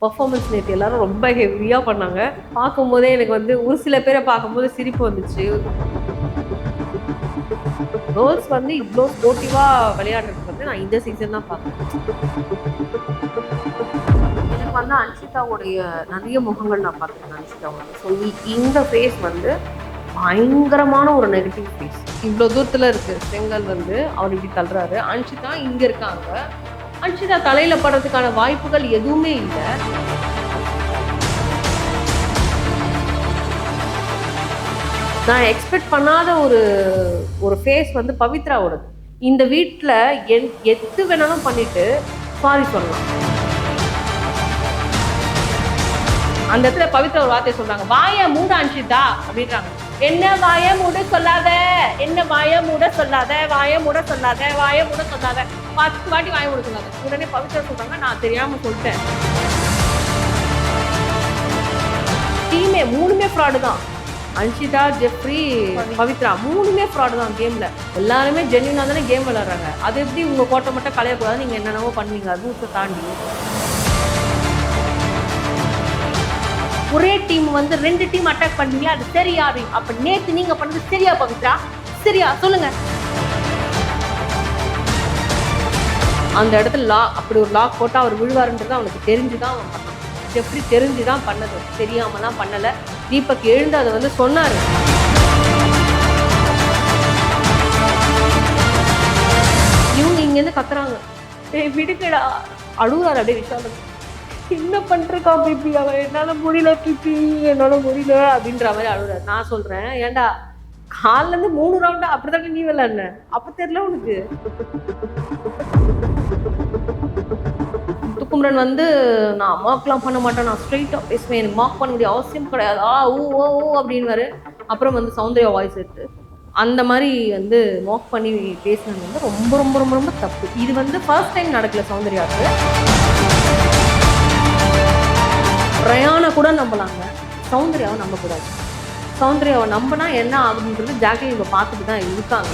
Performance நேற்று எல்லாரும் ரொம்ப ஹெவியாக பண்ணாங்க. பார்க்கும்போதே எனக்கு வந்து ஒரு சில பேரை பார்க்கும்போது சிரிப்பு வந்துச்சு. கேர்ள்ஸ் வந்து இவ்வளோ ஸ்போர்ட்டிவாக விளையாடுறதுக்கு வந்து நான் இந்த சீசன் தான் பார்க்குறேன். எனக்கு வந்து அன்ஷிதாவுடைய நிறைய முகங்கள் நான் பார்த்துருக்கேன் அன்ஷிதாவோட. ஸோ இந்த ஃபேஸ் வந்து பயங்கரமான ஒரு நெகட்டிவ் ஃபேஸ். இவ்வளோ தூரத்தில் இருக்கு செங்கல் வந்து அவர் இப்படி தள்ளுறாரு. அன்ஷிதா இங்கே இருக்காங்க. அன்ஷிதா தலையில் படுறதுக்கான வாய்ப்புகள் எதுவுமே இல்லை. நான் எக்ஸ்பெக்ட் பண்ணாத ஒரு ஃபேஸ் வந்து பவித்ராவோடது. இந்த வீட்டில் எது வேணாலும் பண்ணிட்டு சாரி சொல்லலாம். அந்த இடத்துல பவித்ரா ஒரு வார்த்தை சொல்றாங்க, வாய மூட அன்ஷிதா அப்படின்றாங்க. என்ன வாய மூட சொல்லாத, என்ன வாய மூட சொல்லாத, வாய மூட சொல்லாத, வாய மூட சொல்லாத, 10 வாட்டி வாய மூட சொல்லாத. உடனே பவித்ரா சொல்றாங்க, நான் தெரியாம சொல்லிட்டேன். டீமே 3மே ஃப்ராடு தான். அன்ஷிதா, ஜெஃப்ரி, பவித்ரா 3மே ஃப்ராடு தான் கேம்ல. எல்லாருமே ஜென்யூனா தானே கேம் விளையாடுறாங்க. அது எப்படி உங்க கோட்டை மட்டும் களையக்கூடாது, நீங்க என்னென்னவோ பண்ணுவீங்க ரூல்ஸை தாண்டி. ஒரே டீம் வந்து 2 டீம் அட்டாக் பண்ணீங்களா, அது சரியா? அப்ப நேத்து நீங்க பண்ணது சரியா பவித்ரா? சரியா சொல்லுங்க. அந்த இடத்துல அப்படி ஒரு லாக் போட்டா அவர் விழுவாருன்றது அவனுக்கு தெரிஞ்சுதான் அவன் பண்ணான். எப்படி தெரிஞ்சுதான் பண்ணது, தெரியாமலாம் பண்ணல. தீபக் எழுந்து அதை வந்து சொன்னாரு. இவங்க இங்க இருந்து கத்துறாங்க, விடுக்கடா அழுகுறாரு அப்படியே விஷால். என்ன பண்றக்கா பிபி, அவன் என்னால முடியல பிபி, என்னால முடியல அப்படின்ற மாதிரி அழுகுறாரு. நான் சொல்றேன், ஏண்டா காலில இருந்து 3 ரவுண்டா அப்படித்தானே நீ விளையாடுன, அப்ப தெரியல உனக்கு? குமரன் வந்து நான் மார்க்லாம் பண்ண மாட்டேன், நான் ஸ்ட்ரெயிட்டா பேசுவேன், எனக்கு மார்க் பண்ண வேண்டிய அவசியம் கிடையாது, ஊ அப்படின்னு. அப்புறம் வந்து சௌந்தர்யா வாய்ஸ் எடுத்து அந்த மாதிரி வந்து மார்க் பண்ணி பேசினது வந்து ரொம்ப ரொம்ப ரொம்ப ரொம்ப தப்பு. இது வந்து ஃபர்ஸ்ட் டைம் நடக்கல சௌந்தர்யாவுக்கு. பிரயாண கூட நம்பலாங்க, சௌந்தர்யாவை நம்பக்கூடாது. சௌந்தர்யாவை நம்பினா என்ன ஆகுதுன்றது ஜாக்கி இவங்க பார்த்துட்டு தான் இருக்காங்க.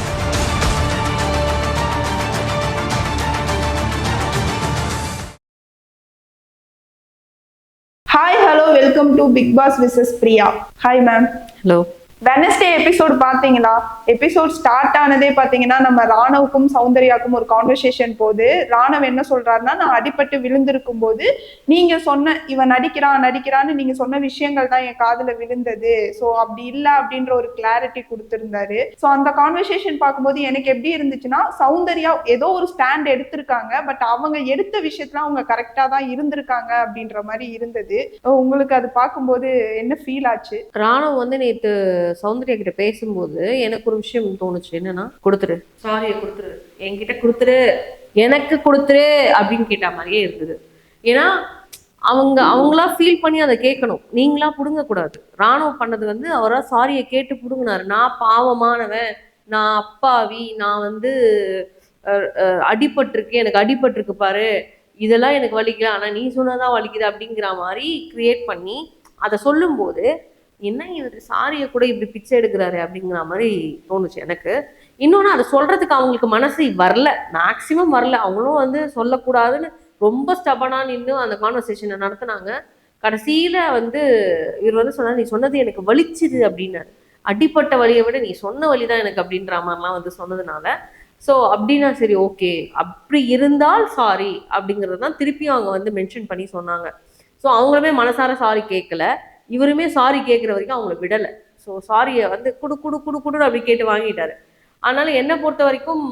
Hi hello, welcome to big boss wishes Priya. Hi ma'am. Hello. Wednesday episode பாத்தீங்களா? எபிசோட் ஸ்டார்ட் ஆனதே பாத்தீங்கன்னா நம்ம ராணவுக்கும் சௌந்தர்யாவுக்கும் ஒரு கான்வர்சேஷன் போது ராணவ் என்ன சொல்றாருன்னா, நான் அடிபட்டு விழுந்திருக்கும் போது நீங்க சொன்ன இவன் நடிக்கிறான்னு நீங்க சொன்ன விஷயங்கள் தான் என் காதுல விழுந்தது, ஸோ அப்படி இல்லை அப்படின்ற ஒரு கிளாரிட்டி கொடுத்திருந்தாரு. ஸோ அந்த கான்வர்சேஷன் பார்க்கும்போது எனக்கு எப்படி இருந்துச்சுன்னா, சௌந்தர்யா ஏதோ ஒரு ஸ்டாண்ட் எடுத்திருக்காங்க, பட் அவங்க எடுத்த விஷயத்துல அவங்க கரெக்டா தான் இருந்திருக்காங்க அப்படின்ற மாதிரி இருந்தது. உங்களுக்கு அது பார்க்கும்போது என்ன ஃபீல் ஆச்சு? ராணவ் வந்து நேற்று சௌந்தர்யா கிட்ட பேசும்போது எனக்கு ஒரு விஷயம் தோணுச்சு. என்னன்னா, கொடுத்துரு, சாரியை கொடுத்துரு, என்கிட்ட கொடுத்துரு, எனக்கு கொடுத்துரு அப்படின்னு கேட்ட மாதிரியே இருந்தது. ஏன்னா அவங்களா ஃபீல் பண்ணி அதை கேட்கணும், நீங்களா புடுங்க கூடாது. ராணுவ பண்ணது வந்து அவரா சாரியை கேட்டு புடுங்கினாரு. நான் பாவமானவன், நான் அப்பாவி, நான் வந்து அடிபட்டிருக்கு, எனக்கு அடிபட்டிருக்கு பாரு, இதெல்லாம் எனக்கு வலிக்கல, ஆனா நீ சொன்னதான் வலிக்குது அப்படிங்கிற மாதிரி கிரியேட் பண்ணி அதை சொல்லும்போது என்ன இவர் சாரியை கூட இப்படி பிச்சை எடுக்கிறாரு அப்படிங்கிற மாதிரி தோணுச்சு எனக்கு. இன்னொன்று, அதை சொல்றதுக்கு அவங்களுக்கு மனசு வரல, மேக்சிமம் வரல. அவங்களும் வந்து சொல்லக்கூடாதுன்னு ரொம்ப ஸ்டபனா நின்று அந்த கான்வர்சேஷனை நடத்தினாங்க. கடைசியில வந்து இவர் வந்து சொன்னார், நீ சொன்னது எனக்கு வலிச்சுது அப்படின்னாரு. அடிப்பட்ட வலியை விட நீ சொன்ன வலி தான் எனக்கு அப்படின்ற மாதிரிலாம் வந்து சொன்னதுனால, ஸோ அப்படின்னா சரி ஓகே, அப்படி இருந்தால் சாரி அப்படிங்கிறது தான் திருப்பியும் அவங்க வந்து மென்ஷன் பண்ணி சொன்னாங்க. ஸோ அவங்களுமே மனசார சாரி கேட்கல, இவருமே சாரி கேட்குற வரைக்கும் அவங்கள விடலை. ஸோ சாரியை வந்து குடு அப்படி கேட்டு வாங்கிட்டாரு. அதனால என்னை பொறுத்த வரைக்கும்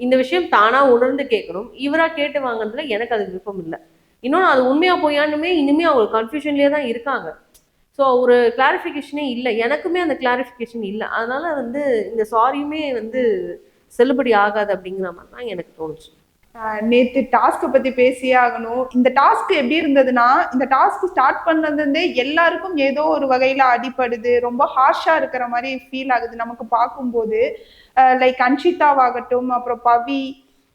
இந்த விஷயம் தானாக உணர்ந்து கேட்கணும். இவராக கேட்டு வாங்கினதுல எனக்கு அது விருப்பம் இல்லை. இன்னொன்று, அது உண்மையாக போயானுமே இனிமே அவங்க கன்ஃபியூஷன்லேயே தான் இருக்காங்க. ஸோ ஒரு கிளாரிஃபிகேஷனே இல்லை, எனக்குமே அந்த கிளாரிஃபிகேஷன் இல்லை. அதனால வந்து இந்த சாரியுமே வந்து செல்லுபடி ஆகாது அப்படிங்கிற மாதிரி தான் எனக்கு தோணுச்சு. நேத்து டாஸ்க் பத்தி பேசியே ஆகணும். இந்த டாஸ்க் எப்படி இருந்ததுன்னா, இந்த டாஸ்க் ஸ்டார்ட் பண்ணதுலேருந்தே எல்லாருக்கும் ஏதோ ஒரு வகையில அடிபடுது, ரொம்ப ஹார்ஷா இருக்கிற மாதிரி ஃபீல் ஆகுது நமக்கு பார்க்கும்போது. லைக் அன்ஷிதாவாகட்டும், அப்புறம் பவி,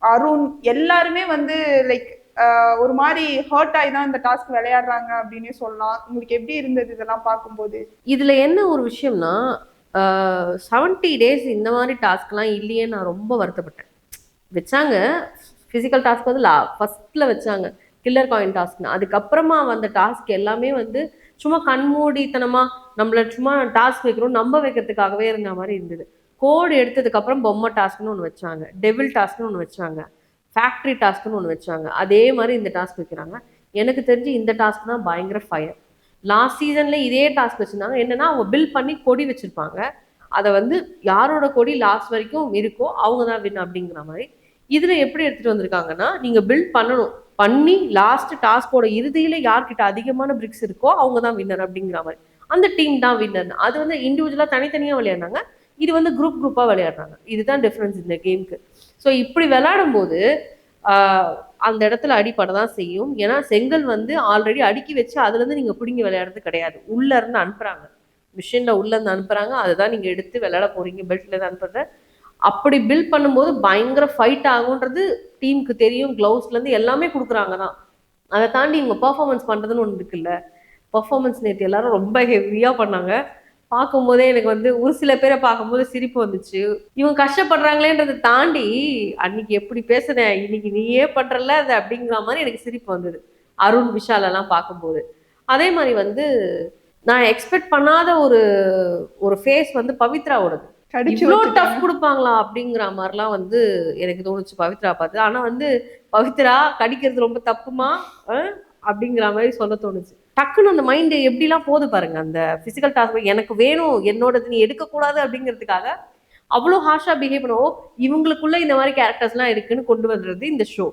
அருண் எல்லாருமே வந்து லைக் ஒரு மாதிரி ஹர்ட் ஆகி தான் இந்த டாஸ்க் விளையாடுறாங்க அப்படின்னே சொல்லலாம். உங்களுக்கு எப்படி இருந்தது இதெல்லாம் பார்க்கும்போது? இதுல என்ன ஒரு விஷயம்னா, 70 days இந்த மாதிரி டாஸ்க்லாம் இல்லையே, நான் ரொம்ப வருத்தப்பட்டேன். வச்சாங்க ஃபிசிக்கல் டாஸ்க் வந்து ஃபர்ஸ்ட்ல வச்சாங்க, கில்லர் காயின் டாஸ்க்னு. அதுக்கப்புறமா வந்த டாஸ்க் எல்லாமே வந்து சும்மா கண்மூடித்தனமா நம்மள சும்மா டாஸ்க் வைக்கிறோம் நம்ப வைக்கிறதுக்காகவே இருந்த மாதிரி இருந்தது. கோடு எடுத்ததுக்கு அப்புறம் பொம்மை டாஸ்க்னு ஒன்று வச்சாங்க, டெவில் டாஸ்க்னு ஒன்று வச்சாங்க, ஃபேக்ட்ரி டாஸ்க்னு ஒன்று வச்சாங்க. அதே மாதிரி இந்த டாஸ்க் வைக்கிறாங்க. எனக்கு தெரிஞ்சு இந்த டாஸ்க் தான் பயங்கர ஃபயர். லாஸ்ட் சீசன்ல இதே டாஸ்க் வச்சிருந்தாங்க. என்னன்னா அவங்க பில் பண்ணி கொடி வச்சிருப்பாங்க, அதை வந்து யாரோட கொடி லாஸ்ட் வரைக்கும் இருக்கோ அவங்க தான் வின் அப்படிங்கிற மாதிரி. இதுல எப்படி எடுத்துட்டு வந்திருக்காங்கன்னா, நீங்க பில்ட் பண்ணணும், பண்ணி லாஸ்ட் டாஸ்கோட இறுதியில யார்கிட்ட அதிகமான பிரிக்ஸ் இருக்கோ அவங்க தான் வின்னர் அப்படிங்கிற மாதிரி. அந்த டீம் தான் வின்னர். அது வந்து இண்டிவிஜுவலா தனித்தனியா விளையாடுனாங்க, இது வந்து குரூப்பா விளையாடுறாங்க. இதுதான் டிஃபரன்ஸ் இந்த கேமுக்கு. ஸோ இப்படி விளையாடும் போது அந்த இடத்துல அடிப்படை தான் செய்யும். ஏன்னா செங்கல் வந்து ஆல்ரெடி அடுக்கி வச்சு அதுல இருந்து நீங்க பிடிங்கி விளையாடுறது கிடையாது, உள்ள இருந்து அனுப்புறாங்க, மிஷின்ல உள்ள இருந்து அனுப்புறாங்க, அதுதான் நீங்க எடுத்து விளையாட போறீங்க, பெல்ட்ல இருந்து அனுப்புறத. அப்படி பில்ட் பண்ணும்போது பயங்கர ஃபைட் ஆகுன்றது டீமுக்கு தெரியும். கிளவுஸ்ல இருந்து எல்லாமே கொடுக்குறாங்க தான். அதை தாண்டி இவங்க பெர்ஃபார்மன்ஸ் பண்றதுன்னு ஒன்று இருக்குல்ல, பெர்ஃபார்மன்ஸ் நேற்று எல்லாரும் ரொம்ப ஹெவியா பண்ணாங்க. பார்க்கும்போதே எனக்கு வந்து ஒரு சில பேரை பார்க்கும்போது சிரிப்பு வந்துச்சு. இவங்க கஷ்டப்படுறாங்களேன்றதை தாண்டி அன்னைக்கு எப்படி பேசுனேன், இன்னைக்கு நீயே பண்றல அது அப்படிங்கிற மாதிரி எனக்கு சிரிப்பு வந்தது அருண் விஷால் எல்லாம் பார்க்கும்போது. அதே மாதிரி வந்து நான் எக்ஸ்பெக்ட் பண்ணாத ஒரு ஒரு ஃபேஸ் வந்து பவித்ராவோடது. இவ்வளோ டஃப் கொடுப்பாங்களா அப்படிங்கிற மாதிரிலாம் வந்து எனக்கு தோணுச்சு பவித்ரா பார்த்து. ஆனா வந்து பவித்ரா கடிக்கிறது ரொம்ப தப்புமா அப்படிங்கிற மாதிரி சொல்ல தோணுச்சு. டக்குன்னு அந்த மைண்டு எப்படிலாம் போகுது பாருங்க. அந்த பிசிக்கல் டாஸ்க் எனக்கு வேணும், என்னோடது நீ எடுக்கக்கூடாது அப்படிங்கிறதுக்காக அவ்வளோ ஹார்ஷா பிஹேவ் பண்ணுவோம். இவங்களுக்குள்ள இந்த மாதிரி கேரக்டர்ஸ்லாம் இருக்குன்னு கொண்டு வர்றது இந்த ஷோ.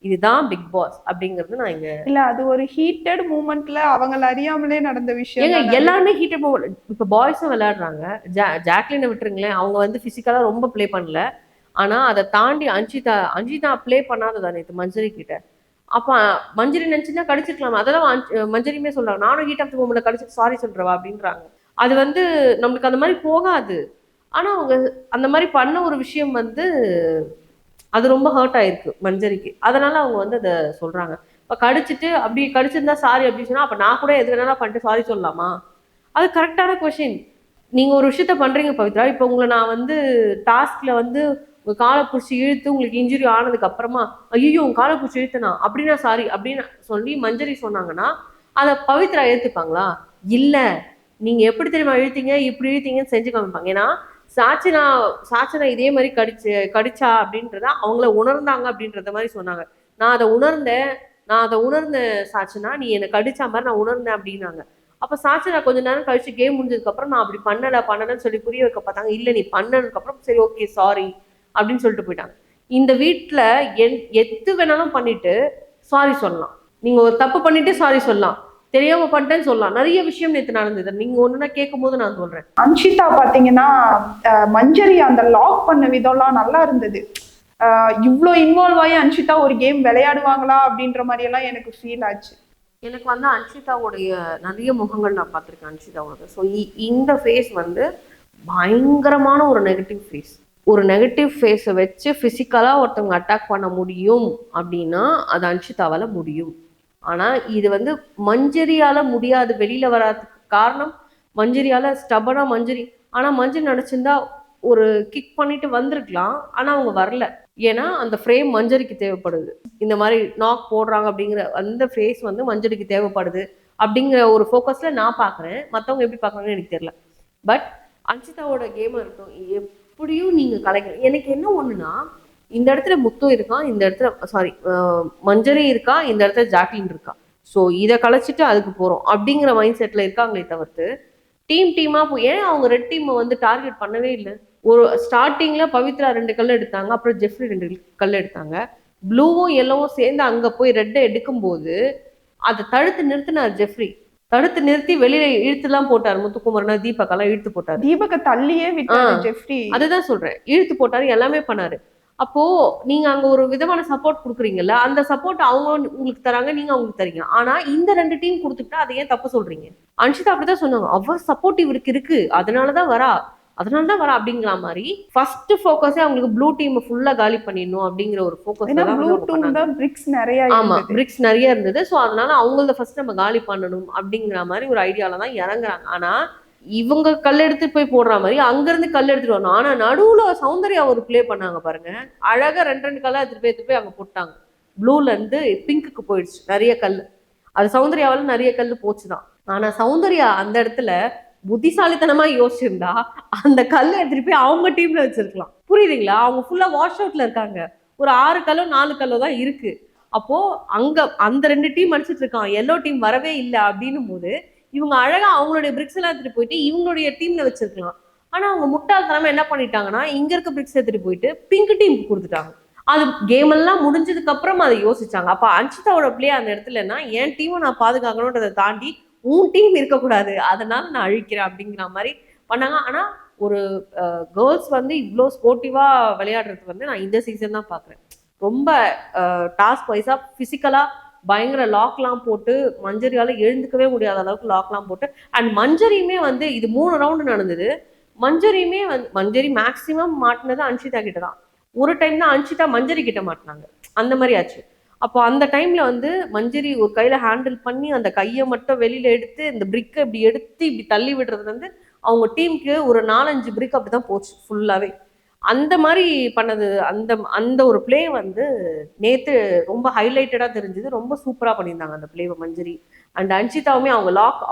இதுதான் பிக் பாஸ் அப்படிங்கிறது நான் இங்க இல்ல, அது ஒரு ஹீட்டட் மூமெண்ட்ல அவங்கள அறியாமலே நடந்த விஷயம். ஏங்க எல்லாருமே ஹீட்டட் மூமெண்ட். இப்ப பாய்ஸும் விளையாடுறாங்க. ஜாக்லினை விட்டுருங்களேன், அவங்க வந்து பிசிக்கலா ரொம்ப பிளே பண்ணல. ஆனா அதை தாண்டி அஞ்சிதா பிளே பண்ணாததானே இது மஞ்சரி கிட்ட. அப்ப மஞ்சரி நினைச்சுன்னா கடிச்சிருக்கலாம். அதெல்லாம் மஞ்சரியுமே சொல்றாங்க, நானும் ஹீட் ஆஃப் தி மூமெண்ட்ல கடிச்சிட்டு சாரி சொல்றவா அப்படின்றாங்க. அது வந்து நம்மளுக்கு அந்த மாதிரி போகாது. ஆனா அவங்க அந்த மாதிரி பண்ண ஒரு விஷயம் வந்து அது ரொம்ப ஹர்ட் ஆயிருக்கு மஞ்சரிக்கு. அதனால அவங்க வந்து அதை சொல்றாங்க. இப்ப கடிச்சிட்டு அப்படி கடிச்சிருந்தா சாரி அப்படின்னு சொன்னா அப்ப நான் கூட எது வேணாலும் பண்ணிட்டு சாரி சொல்லலாமா? அது கரெக்டான கொஸ்டின். நீங்க ஒரு விஷயத்த பண்றீங்க பவித்ரா, இப்ப உங்களை நான் வந்து டாஸ்க்ல வந்து உங்க காலை பிடிச்சி இழுத்து உங்களுக்கு இன்ஜுரி ஆனதுக்கு அப்புறமா ஐயோ உங்க காலை பிடிச்சி இழுத்தனா அப்படின்னா சாரி அப்படின்னு சொல்லி மஞ்சரி சொன்னாங்கன்னா அதை பவித்ரா ஏத்துப்பாங்களா? இல்ல, நீங்க எப்படி தெரியுமா இழுத்தீங்க, இப்படி இழுத்தீங்கன்னு செஞ்சு காமிப்பாங்க. ஏன்னா சாச்சனா இதே மாதிரி கடிச்சா அப்படின்றத அவங்கள உணர்ந்தாங்க அப்படின்றத மாதிரி சொன்னாங்க. நான் அதை உணர்ந்தேன் சாச்சனா, நீ என்னை கடிச்சா மாதிரி நான் உணர்ந்தேன் அப்படின்னாங்க. அப்ப சாச்சனா கொஞ்ச நேரம் கழிச்சு கேம் முடிஞ்சதுக்கு அப்புறம் நான் அப்படி பண்ணலன்னு சொல்லி புரிய வைக்க பார்த்தாங்க. இல்ல நீ பண்ணதுக்கு அப்புறம் சரி ஓகே சாரி அப்படின்னு சொல்லிட்டு போயிட்டாங்க. இந்த வீட்டுல எது வேணாலும் பண்ணிட்டு சாரி சொல்லலாம். நீங்க ஒரு தப்பு பண்ணிட்டு சாரி சொல்லலாம், தெரியாம பண்ணிட்டேன்னு சொல்லலாம். நிறைய விஷயம் நேற்று நடந்தது. நீங்க ஒண்ணுன்னா கேட்கும் போது நான் சொல்றேன். அன்ஷிதா பாத்தீங்கன்னா மஞ்சரி அந்த லாக் பண்ண விதம்லாம் நல்லா இருந்தது. இவ்வளோ இன்வால்வ் ஆகி அன்ஷிதா ஒரு கேம் விளையாடுவாங்களா அப்படின்ற மாதிரி எல்லாம் எனக்கு ஃபீல் ஆச்சு. எனக்கு வந்து அன்ஷிதாவுடைய நிறைய முகங்கள் நான் பார்த்துருக்கேன் அன்ஷிதாவோட. ஸோ இந்த ஃபேஸ் வந்து பயங்கரமான ஒரு நெகட்டிவ் ஃபேஸ். ஒரு நெகட்டிவ் ஃபேஸை வச்சு ஃபிசிக்கலாக ஒருத்தவங்க அட்டாக் பண்ண முடியும் அப்படின்னா அது அன்ஷிதாவால் முடியும். ஆனால் இது வந்து மஞ்சரியால் முடியாது. வெளியில் வராதுக்கு காரணம் மஞ்சரியால் ஸ்டபனாக மஞ்சரி. ஆனால் மஞ்சரி நினச்சிருந்தா ஒரு கிக் பண்ணிட்டு வந்திருக்கலாம், ஆனால் அவங்க வரல. ஏன்னா அந்த ஃப்ரேம் மஞ்சரிக்கு தேவைப்படுது. இந்த மாதிரி நாக் போடுறாங்க அப்படிங்கிற அந்த ஃபேஸ் வந்து மஞ்சரிக்கு தேவைப்படுது அப்படிங்கிற ஒரு ஃபோக்கஸில் நான் பார்க்குறேன். மற்றவங்க எப்படி பார்க்குறாங்கன்னு எனக்கு தெரியல. பட் அன்ஷிதாவோட கேமாக இருக்கட்டும், எப்படியும் நீங்கள் கலைக்கணும். எனக்கு என்ன ஒன்றுனா, இந்த இடத்துல முத்து இருக்கான், இந்த இடத்துல மஞ்சரி இருக்கா, இந்த இடத்துல ஜாக்லின் இருக்கா. ஸோ இதை கலைச்சிட்டு அதுக்கு போகிறோம் அப்படிங்கிற மைண்ட் செட்டில் இருக்காங்களே தவிர்த்து டீமாக போய் ஏன் அவங்க ரெட் டீமை வந்து டார்கெட் பண்ணவே இல்லை. ஒரு ஸ்டார்டிங்கில் பவித்ரா 2 கல் எடுத்தாங்க, அப்புறம் ஜெஃப்ரி 2 கல் எடுத்தாங்க. ப்ளூவும் எல்லோவும் சேர்ந்து அங்கே போய் ரெட்டை எடுக்கும்போது அதை தடுத்து நிறுத்தினார் ஜெஃப்ரி. தடுத்து நிறுத்தி வெளியில இழுத்துலாம் போட்டார். முத்துக்குமரனா தீபக்கெல்லாம் இழுத்து போட்டார். தீபக்க தள்ளியே விட்டாரு ஜெஃப்ரி. அதுதான் சொல்றேன், இழுத்து போட்டாரு, எல்லாமே பண்ணாரு. அப்போ நீங்க அங்க ஒரு விதமான சப்போர்ட் கொடுக்குறீங்கல்ல, அந்த சப்போர்ட் அவங்க உங்களுக்கு தராங்க, நீங்க அவங்களுக்கு தரீங்க. ஆனா இந்த 2 டீம் கொடுத்துட்டா அதை ஏன் தப்பு சொல்றீங்க? அன்ஷிதா அப்படிதான் சொன்னாங்க, அவ சப்போர்ட் இவருக்கு இருக்கு, அதனாலதான் வரா அப்படிங்கிற மாதிரி ஃபர்ஸ்ட் ஃபோக்கஸே அவங்களுக்கு ப்ளூ டீம் ஃபுல்லா காலி பண்ணிடணும் அப்படிங்கிற ஒரு ஃபோக்கஸ். ஆமா, பிரிக்ஸ் நிறைய இருந்தது. ஸோ அதனால அவங்கள ஃபர்ஸ்ட் நம்ம காலி பண்ணணும் அப்படிங்கிற மாதிரி ஒரு ஐடியால தான் இறங்குறாங்க. ஆனா இவங்க கல் எடுத்து போய் போடுற மாதிரி அங்கிருந்து கல் எடுத்துட்டு வரணும். ஆனா நடுவுல சௌந்தர்யா ஒரு பிளே பண்ணாங்க பாருங்க, அழகா 2 கல்லா எடுத்துட்டு போய் அங்க போட்டாங்க. ப்ளூல இருந்து பிங்க்குக்கு போயிடுச்சு நிறைய கல். அது சௌந்தர்யாவால நிறைய கல் போச்சுதான். ஆனா சௌந்தர்யா அந்த இடத்துல புத்திசாலித்தனமா யோசிச்சிருந்தா அந்த கல்லை எடுத்துட்டு போய் அவங்க டீம்ல வச்சிருக்கலாம். புரியுதுங்களா? அவங்க ஃபுல்லா வாஷ் அவுட்ல இருக்காங்க. ஒரு 6 கல்லோ 4 கல்லோ தான் இருக்கு. அப்போ அங்க அந்த 2 டீம் அடிச்சிட்டு இருக்கான், எல்லோ டீம் வரவே இல்லை அப்படின்னும் போது இவங்க அழகா அவங்களுடைய பிரிக்ஸ் எல்லாம் எடுத்துட்டு போயிட்டு இவங்களுடைய டீம்ல வச்சிருக்கலாம். ஆனா அவங்க முட்டாள்தனமா என்ன பண்ணிட்டாங்கன்னா இங்க இருக்க பிரிக்ஸ் எடுத்துட்டு போயிட்டு பிங்க் டீமுக்கு கொடுத்துட்டாங்க. அது கேம் எல்லாம் முடிஞ்சதுக்கு அப்புறம் அதை யோசிச்சாங்க. அப்ப அன்ஷிதாவோட பிளே அந்த இடத்துலன்னா என் டீமை நான் பாதுகாக்கணும்ன்றதை தாண்டி உன் டீம் இருக்கக்கூடாது, அதனால நான் அழிக்கிறேன் அப்படிங்கிற மாதிரி பண்ணாங்க. ஆனா ஒரு கேர்ள்ஸ் வந்து இவ்வளோ ஸ்போர்ட்டிவா விளையாடுறது வந்து நான் இந்த சீசன் தான் பாக்குறேன். ரொம்ப டாஸ்க் வைஸா பிசிக்கலா பயங்கர லாக்லாம் போட்டு மஞ்சரியால எழுந்துக்கவே முடியாத அளவுக்கு லாக்லாம் போட்டு, அண்ட் மஞ்சரியுமே வந்து இது 3 ரவுண்டு நடந்தது. மஞ்சரியுமே வந்து மஞ்சரி மேக்சிமம் மாட்டினது அன்ஷிதா கிட்ட தான். ஒரு டைம் தான் அன்ஷிதா மஞ்சரி கிட்ட மாட்டினாங்க, அந்த மாதிரி ஆச்சு. அப்போ அந்த டைம்ல வந்து மஞ்சரி ஒரு கையில ஹேண்டில் பண்ணி அந்த கையை மட்டும் வெளியில எடுத்து இந்த பிரிக்கை இப்படி எடுத்து இப்படி தள்ளி விடுறது வந்து அவங்க டீமுக்கு ஒரு 4-5 பிரிக் அப்படிதான் போச்சு ஃபுல்லாவே. அந்த மாதிரி பண்ணது அந்த அந்த ஒரு பிளே வந்து நேத்து ரொம்ப ஹைலைட்டடா தெரிஞ்சது. ரொம்ப சூப்பரா பண்ணியிருந்தாங்க அந்த பிளேவை மஞ்சரி. அண்ட் அன்ஷிதாவுமே அவங்க லாக்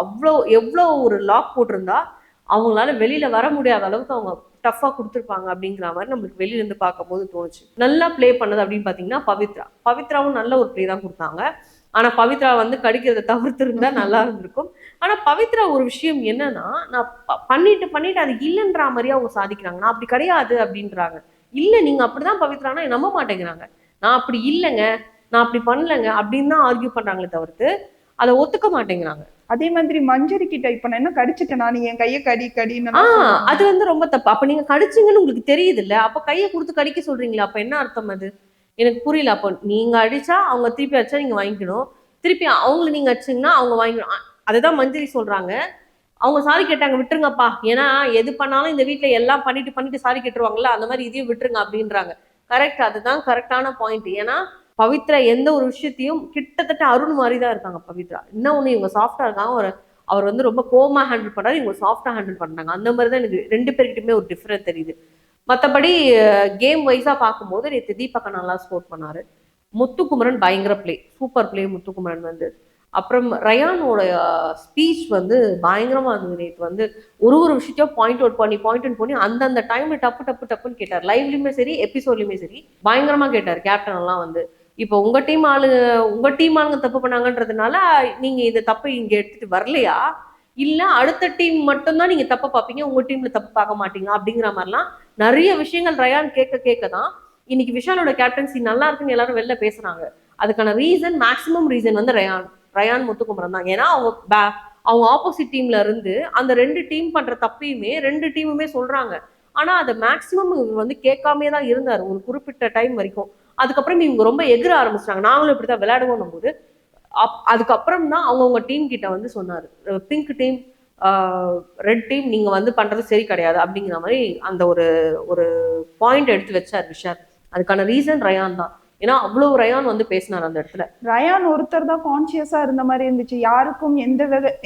எவ்வளோ ஒரு லாக் போட்டிருந்தா அவங்களால வெளியில வர முடியாத அளவுக்கு அவங்க டஃபா கொடுத்துருப்பாங்க அப்படிங்கிற மாதிரி நம்மளுக்கு வெளியில இருந்து பார்க்கும் போது தோணுச்சு. நல்லா பிளே பண்ணது அப்படின்னு பாத்தீங்கன்னா பவித்ராவும் நல்ல ஒரு பிளே தான் கொடுத்தாங்க. ஆனா பவித்ரா வந்து கடிக்கிறத தவிர்த்து இருந்தா நல்லா இருந்திருக்கும். ஆனா பவித்ரா ஒரு விஷயம் என்னன்னா, நான் பண்ணிட்டு அது இல்லைன்ற மாதிரியே அவங்க சாதிக்கிறாங்க. நான் அப்படி கிடையாது அப்படின்றாங்க. இல்ல நீங்க அப்படிதான் பவித்ரானா நம்ப மாட்டேங்கிறாங்க. நான் அப்படி இல்லைங்க, நான் அப்படி பண்ணலங்க அப்படின்னு தான் ஆர்கியூ பண்றாங்களே தவிர்த்து அதை ஒத்துக்க மாட்டேங்கிறாங்க. அதே மாதிரி மஞ்சரி கிட்ட இப்ப நான் என்ன கடிச்சிட்டேனா, நீ என் கையை கடின்னு அது வந்து ரொம்ப தப்பு. அப்ப நீங்க கடிச்சிங்கன்னு உங்களுக்கு தெரியுது இல்ல, அப்ப கையை கொடுத்து கடிக்க சொல்றீங்களா? அப்ப என்ன அர்த்தம் அது? எனக்கு புரியல. அப்போ நீங்க அடிச்சா அவங்க திருப்பி அடிச்சா நீங்க வாங்கிக்கணும், திருப்பி அவங்கள நீங்க அடிச்சீங்கன்னா அவங்க வாங்கிக்கணும். அதுதான் மஞ்சரி சொல்றாங்க. அவங்க சாரி கேட்டாங்க, விட்டுருங்கப்பா, ஏன்னா எது பண்ணாலும் இந்த வீட்டுல எல்லாம் பண்ணிட்டு சாரி கேட்டுருவாங்கல்ல, அந்த மாதிரி இதையும் விட்டுருங்க அப்படின்றாங்க. கரெக்ட், அதுதான் கரெக்டான பாயிண்ட். ஏன்னா பவித்ரா எந்த ஒரு விஷயத்தையும் கிட்டத்தட்ட அருண் மாதிரி தான் இருக்காங்க பவித்ரா. இன்னும் ஒண்ணு இவங்க சாஃப்டா இருக்காங்க. அவர் வந்து ரொம்ப கோமா ஹேண்டில் பண்றாரு, இவங்க சாஃப்டா ஹேண்டில் பண்றாங்க. அந்த மாதிரி தான் எனக்கு 2 பேர்கிட்டயுமே ஒரு டிஃபரன்ஸ் தெரியுது. மற்றபடி கேம் வைஸா பார்க்கும்போது நேற்று தீபக்கா நல்லா ஸ்கோர் பண்ணாரு. முத்துக்குமரன் பயங்கர பிளே, சூப்பர் பிளே முத்துக்குமரன் வந்து. அப்புறம் ரயானோட ஸ்பீச் வந்து பயங்கரமா இருந்தது நேற்று. வந்து ஒரு விஷயத்தையும் பாயிண்ட் அவுட் பண்ணி அந்தந்த டைம்ல டப்புன்னு கேட்டார். லைவ்லயுமே சரி எபிசோட்லயுமே சரி பயங்கரமா கேட்டார் கேப்டன் எல்லாம் வந்து. இப்போ உங்க டீம் ஆளுங்க தப்பு பண்ணாங்கன்றதுனால நீங்க இந்த தப்பை இங்க எடுத்துட்டு வரலையா, இல்ல அடுத்த டீம் மட்டும்தான் நீங்க தப்ப பார்ப்பீங்க, உங்க டீம்ல தப்பு பார்க்க மாட்டீங்க அப்படிங்கிற மாதிரிலாம் நிறைய விஷயங்கள் ரயான் கேட்கதான் இன்னைக்கு விஷாலோட கேப்டன்சி நல்லா இருக்குன்னு எல்லாரும் வெளில பேசுறாங்க. அதுக்கான மேக்சிமம் ரீசன் வந்து ரயான் முத்துக்குமரன் தான். ஏன்னா அவங்க ஆப்போசிட் டீம்ல இருந்து அந்த 2 டீம் பண்ற தப்பையுமே 2 டீமுமே சொல்றாங்க. ஆனா அதை மேக்சிமம் வந்து கேட்காமே தான் இருந்தாரு ஒரு குறிப்பிட்ட டைம் வரைக்கும். அதுக்கப்புறம் இவங்க ரொம்ப எகிர ஆரம்பிச்சிட்டாங்க, நாங்களும் இப்படிதான் விளையாடுவோம் போது. அதுக்கப்புறம் தான் அவங்கவுங்க டீம் கிட்ட வந்து சொன்னாரு, பிங்க் டீம் ரெட் டீம் நீங்க வந்து பண்றது சரி கிடையாது அப்படிங்கிற மாதிரி அந்த ஒரு பாயிண்ட் எடுத்து வச்சார் விஷால். அதுக்கான ரீசன் ரயான் தான். ஏன்னா அவ்வளவு ரயான் வந்து பேசினார் அந்த இடத்துல. ரயான் ஒருத்தர் தான் கான்சியஸா இருந்த மாதிரி இருந்துச்சு. யாருக்கும்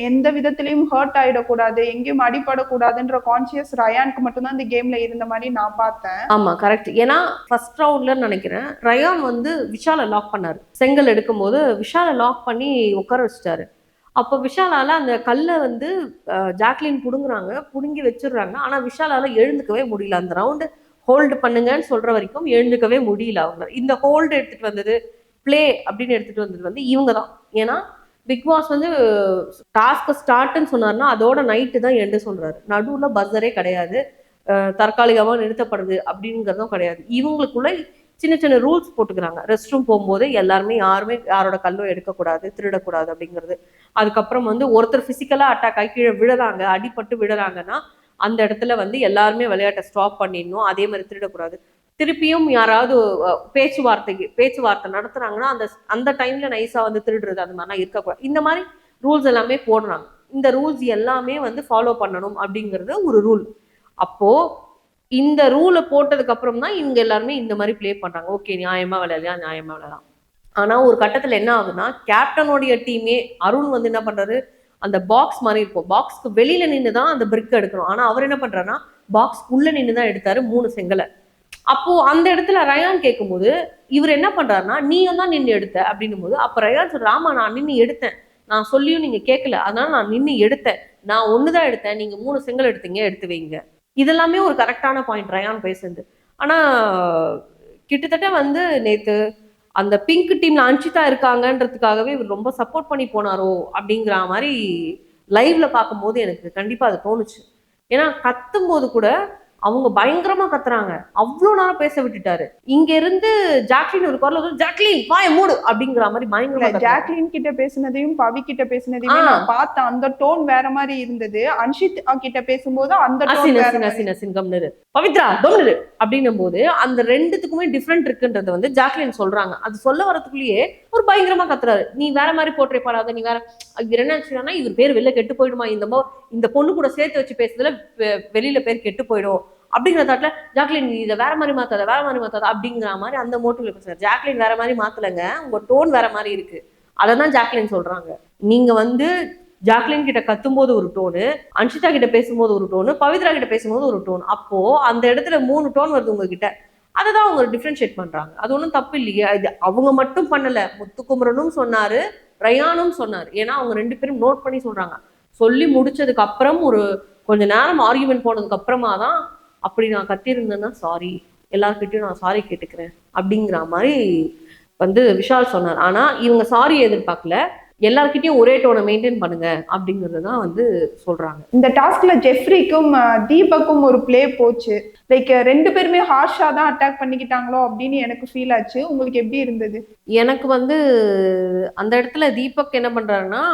எந்த விதத்திலையும் ஹர்ட் ஆயிடக்கூடாது, எங்கேயும் அடிபடக்கூடாதுன்ற கான்சியஸ் ரயானுக்கு மட்டும்தான் இந்த கேம்ல இருந்த மாதிரி நான் பார்த்தேன். ஆமா கரெக்ட். ஏன்னா ஃபர்ஸ்ட் ரவுண்ட்ல நினைக்கிறேன் ரயான் வந்து விஷாலை லாக் பண்ணாரு. செங்கல் எடுக்கும் போது விஷாலை லாக் பண்ணி உட்கார வச்சுட்டாரு. அப்போ விஷாலால அந்த கல்லை வந்து ஜாக்லின் புடுங்கி வச்சிடுறாங்க. ஆனா விஷாலால எழுந்துக்கவே முடியல. அந்த ரவுண்டு ஹோல்டு பண்ணுங்கன்னு சொல்ற வரைக்கும் எழுந்துக்கவே முடியல அவங்க. இந்த ஹோல்டு எடுத்துட்டு வந்தது, பிளே அப்படின்னு எடுத்துட்டு வந்தது வந்து இவங்க தான். ஏன்னா பிக் பாஸ் வந்து டாஸ்க் ஸ்டார்ட்னு சொன்னார்னா அதோட நைட்டு தான் எண்டு சொல்றாரு. நடுவுல பஸ்ஸரே கிடையாது, தற்காலிகமாக நிறுத்தப்படுது அப்படிங்கிறதும் கிடையாது. இவங்களுக்குள்ள சின்ன ரூல்ஸ் போட்டுக்கிறாங்க. ரெஸ்ட் ரூம் போகும்போது யாருமே யாரோட கல்லும் எடுக்கக்கூடாது, திருடக்கூடாது அப்படிங்கிறது. அதுக்கப்புறம் வந்து ஒருத்தர் பிசிக்கலா அட்டாக் ஆகி கீழே விழுறாங்க, அடிபட்டு விழுறாங்கன்னா அந்த இடத்துல வந்து எல்லாருமே விளையாட்டை ஸ்டாப் பண்ணிடணும். அதே மாதிரி திருடக்கூடாது. திருப்பியும் யாராவது பேச்சுவார்த்தை நடத்துறாங்கன்னா அந்த டைம்ல நைஸா வந்து திருடுறது அந்த மாதிரிலாம் இருக்கக்கூடாது. இந்த மாதிரி ரூல்ஸ் எல்லாமே போடுறாங்க. இந்த ரூல்ஸ் எல்லாமே வந்து ஃபாலோ பண்ணணும் அப்படிங்கிறது ஒரு ரூல். அப்போ இந்த ரூலை போட்டதுக்கு அப்புறம் தான் இவங்க எல்லாருமே இந்த மாதிரி பிளே பண்றாங்க. ஓகே நியாயமா விளையாடலாம். ஆனா ஒரு கட்டத்துல என்ன ஆகுதுன்னா கேப்டனோடைய டீமே அருண் வந்து என்ன பண்றாரு, அந்த பாக்ஸ் மாதிரி இருக்கும், பாக்ஸ்க்கு வெளியில நின்றுதான் அந்த பிரிக் எடுக்கணும். ஆனா அவர் என்ன பண்றாருன்னா பாக்ஸ் உள்ள நின்றுதான் எடுத்தாரு 3 செங்கலை. அப்போ அந்த இடத்துல ரயான் கேட்கும்போது இவர் என்ன பண்றாருன்னா நீயும் தான் நின்று எடுத்த அப்படின்னும் போது அப்ப ரயான் சொல்ற ஆமா நான் நின்று எடுத்தேன், நான் சொல்லியும் நீங்க கேட்கல, அதனால நான் நின்று எடுத்தேன், நான் ஒண்ணுதான் எடுத்தேன், நீங்க 3 செங்கல் எடுத்தீங்க, எடுத்து வைங்க. இதெல்லாமே ஒரு கரெக்டான பாயிண்ட் ரயான் பேசுறது. ஆனா கிட்டத்தட்ட வந்து நேத்து அந்த பிங்க் டீம்ல அன்ஷிதா இருக்காங்கன்றதுக்காகவே இவர் ரொம்ப சப்போர்ட் பண்ணி போனாரோ அப்படிங்கிற மாதிரி லைவ்ல பார்க்கும்போது எனக்கு கண்டிப்பா அது தோணுச்சு. ஏன்னா கத்தும் போது கூட அவங்க பயங்கரமா கத்துறாங்க, அவ்வளோ நேரம் பேச விட்டுட்டாரு. இங்க இருந்து ஜாக்லின் ஒரு குரல் வந்து ஜாக்லின் வாய மூடு அப்படிங்கிற மாதிரி பயங்கரமா கத்துறாங்க. ஜாக்லின் கிட்ட பேசுனதையும் பவி கிட்ட பேசுனதையுமே நான் பார்த்தேன், அந்த டோன் வேற மாதிரி இருந்தது. அன்ஷிதா கிட்ட பேசும்போது அந்த டோன் அசின் வேற அசின் மாதிரி. அசின் அசின் கம்னரு பவித்ரா கம்னரு அப்படின்னும் போது அந்த ரெண்டுத்துக்குமே டிஃப்ரெண்ட் இருக்குன்றத வந்து ஜாக்லின் சொல்றாங்க. அது சொல்ல வரதுக்குள்ளேயே ஒரு பயங்கரமா கத்துறாரு, நீ வேற மாதிரி போற்றே பாடாத, நீ வேற. இவர் என்ன நினைச்சுன்னா இவர் பேர் வெளில கெட்டு போயிடுமா, இந்த பொண்ணு கூட சேர்த்து வச்சு பேசுறதுல வெளியில பேர் கெட்டு போயிடும் அப்படிங்கிற தாட்ல ஜாக்லின் நீ இதை வேற மாதிரி மாத்தாத, வேற மாதிரி மாத்தாத அப்படிங்கிற மாதிரி அந்த மோட்டிவ்ல பேசுறாரு. ஜாக்லின் வேற மாதிரி மாத்தலங்க, உங்க டோன் வேற மாதிரி இருக்கு, அதான் ஜாக்லின் சொல்றாங்க. நீங்க வந்து ஜாக்லின் கிட்ட கத்தும்போது ஒரு டோனு, அன்ஷிதா கிட்ட பேசும்போது ஒரு டோனு, பவித்ரா கிட்ட பேசும்போது ஒரு டோன், அப்போ அந்த இடத்துல 3 டோன் வருது உங்ககிட்ட. அதை தான் அவங்க டிஃப்ரென்ஷியேட் பண்றாங்க. அது ஒன்றும் தப்பு இல்லையே, இது அவங்க மட்டும் பண்ணல, முத்துக்குமரனும் சொன்னாரு, ரயானும் சொன்னாரு. ஏன்னா அவங்க 2 பேரும் நோட் பண்ணி சொல்றாங்க. சொல்லி முடிச்சதுக்கு அப்புறம் ஒரு கொஞ்ச நேரம் ஆர்கியூமெண்ட் போனதுக்கு அப்புறமா தான் அப்படி நான் கத்திருந்தேன்னா சாரி, எல்லார்கிட்டையும் நான் சாரி கேட்டுக்கிறேன் அப்படிங்கிற மாதிரி வந்து விஷால் சொன்னார். ஆனா இவங்க சாரி எதிர்பார்க்கல, எல்லார்கிட்டயும் ஒரே டோனை மெயின்டைன் பண்ணுங்க அப்படிங்கிறது தான் வந்து சொல்றாங்க. இந்த டாஸ்க்ல ஜெஃப்ரிக்கும் தீபக்கும் ஒரு பிளே போச்சு. லைக் 2 பேருமே ஹார்ஷா தான் அட்டாக் பண்ணிக்கிட்டாங்களோ அப்படின்னு எனக்கு ஃபீல் ஆச்சு. உங்களுக்கு எப்படி இருந்தது? எனக்கு வந்து அந்த இடத்துல தீபக் என்ன பண்றாருன்னா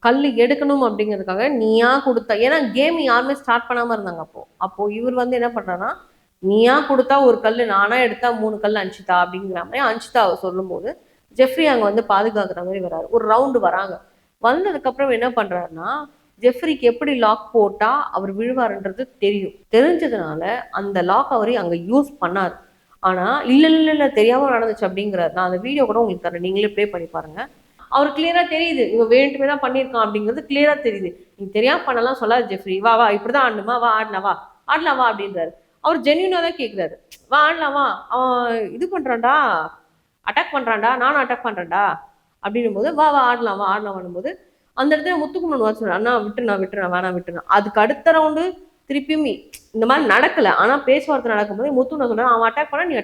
கல் எடுக்கணும் அப்படிங்கிறதுக்காக நீயா கொடுத்தா, ஏன்னா கேம் யாருமே ஸ்டார்ட் பண்ணாம இருந்தாங்க. அப்போ இவர் வந்து என்ன பண்றாருன்னா நீயா கொடுத்தா ஒரு கல், நானா எடுத்தா 3 கல் அன்ஷிதா அப்படிங்கிற மாதிரி அன்ஷிதா சொல்லும் போது ஜெஃப்ரி அங்க வந்து பாதுகாக்கிற மாதிரி வராரு. ஒரு ரவுண்டு வராங்க. வந்ததுக்கு அப்புறம் என்ன பண்றாருன்னா ஜெஃப்ரிக்கு எப்படி லாக் போட்டா அவர் விழுவாருன்றது தெரியும். தெரிஞ்சதுனால அந்த லாக் அவரை அங்க யூஸ் பண்ணாரு. ஆனா இல்ல தெரியாம நடந்துச்சு அப்படிங்கிறாரு. நான் அந்த வீடியோ கூட உங்களுக்கு தரேன், நீங்களே ப்ளே பண்ணி பாருங்க. அவர் கிளியரா தெரியுது இவன் வேண்டுமே தான் பண்ணியிருக்கான் அப்படிங்கிறது கிளியரா தெரியுது. நீ தெரியாம பண்ணலாம் சொல்லாது ஜெஃப்ரி, வா வா இப்படிதான் ஆடணுமா, வா ஆடலாம் வா ஆடலாம் வா அப்படின்றாரு. அவர் ஜென்யூனா தான் கேட்கிறாரு, வா ஆடலாம் வா, அவன் இது பண்றான்டா, அட்டாக் பண்றான்டா, நானும் அட்டாக் பண்றேன்டா அப்படின்னும் போது வா வா ஆடலாம் வா ஆடலாம் பண்ணும்போது அந்த இடத்துல முத்துக்குமரன் வர சொல்றேன், அண்ணா விட்டுறேன் வேணாம் விட்டுறேன். அதுக்கு அடுத்த ரவுண்டு திருப்பியும் இந்த மாதிரி நடக்கல. ஆனா பேச்சுவார்த்தை நடக்கும்போது முத்து நான் சொல்றேன், அவன் அட்டாக் பண்ணா நீ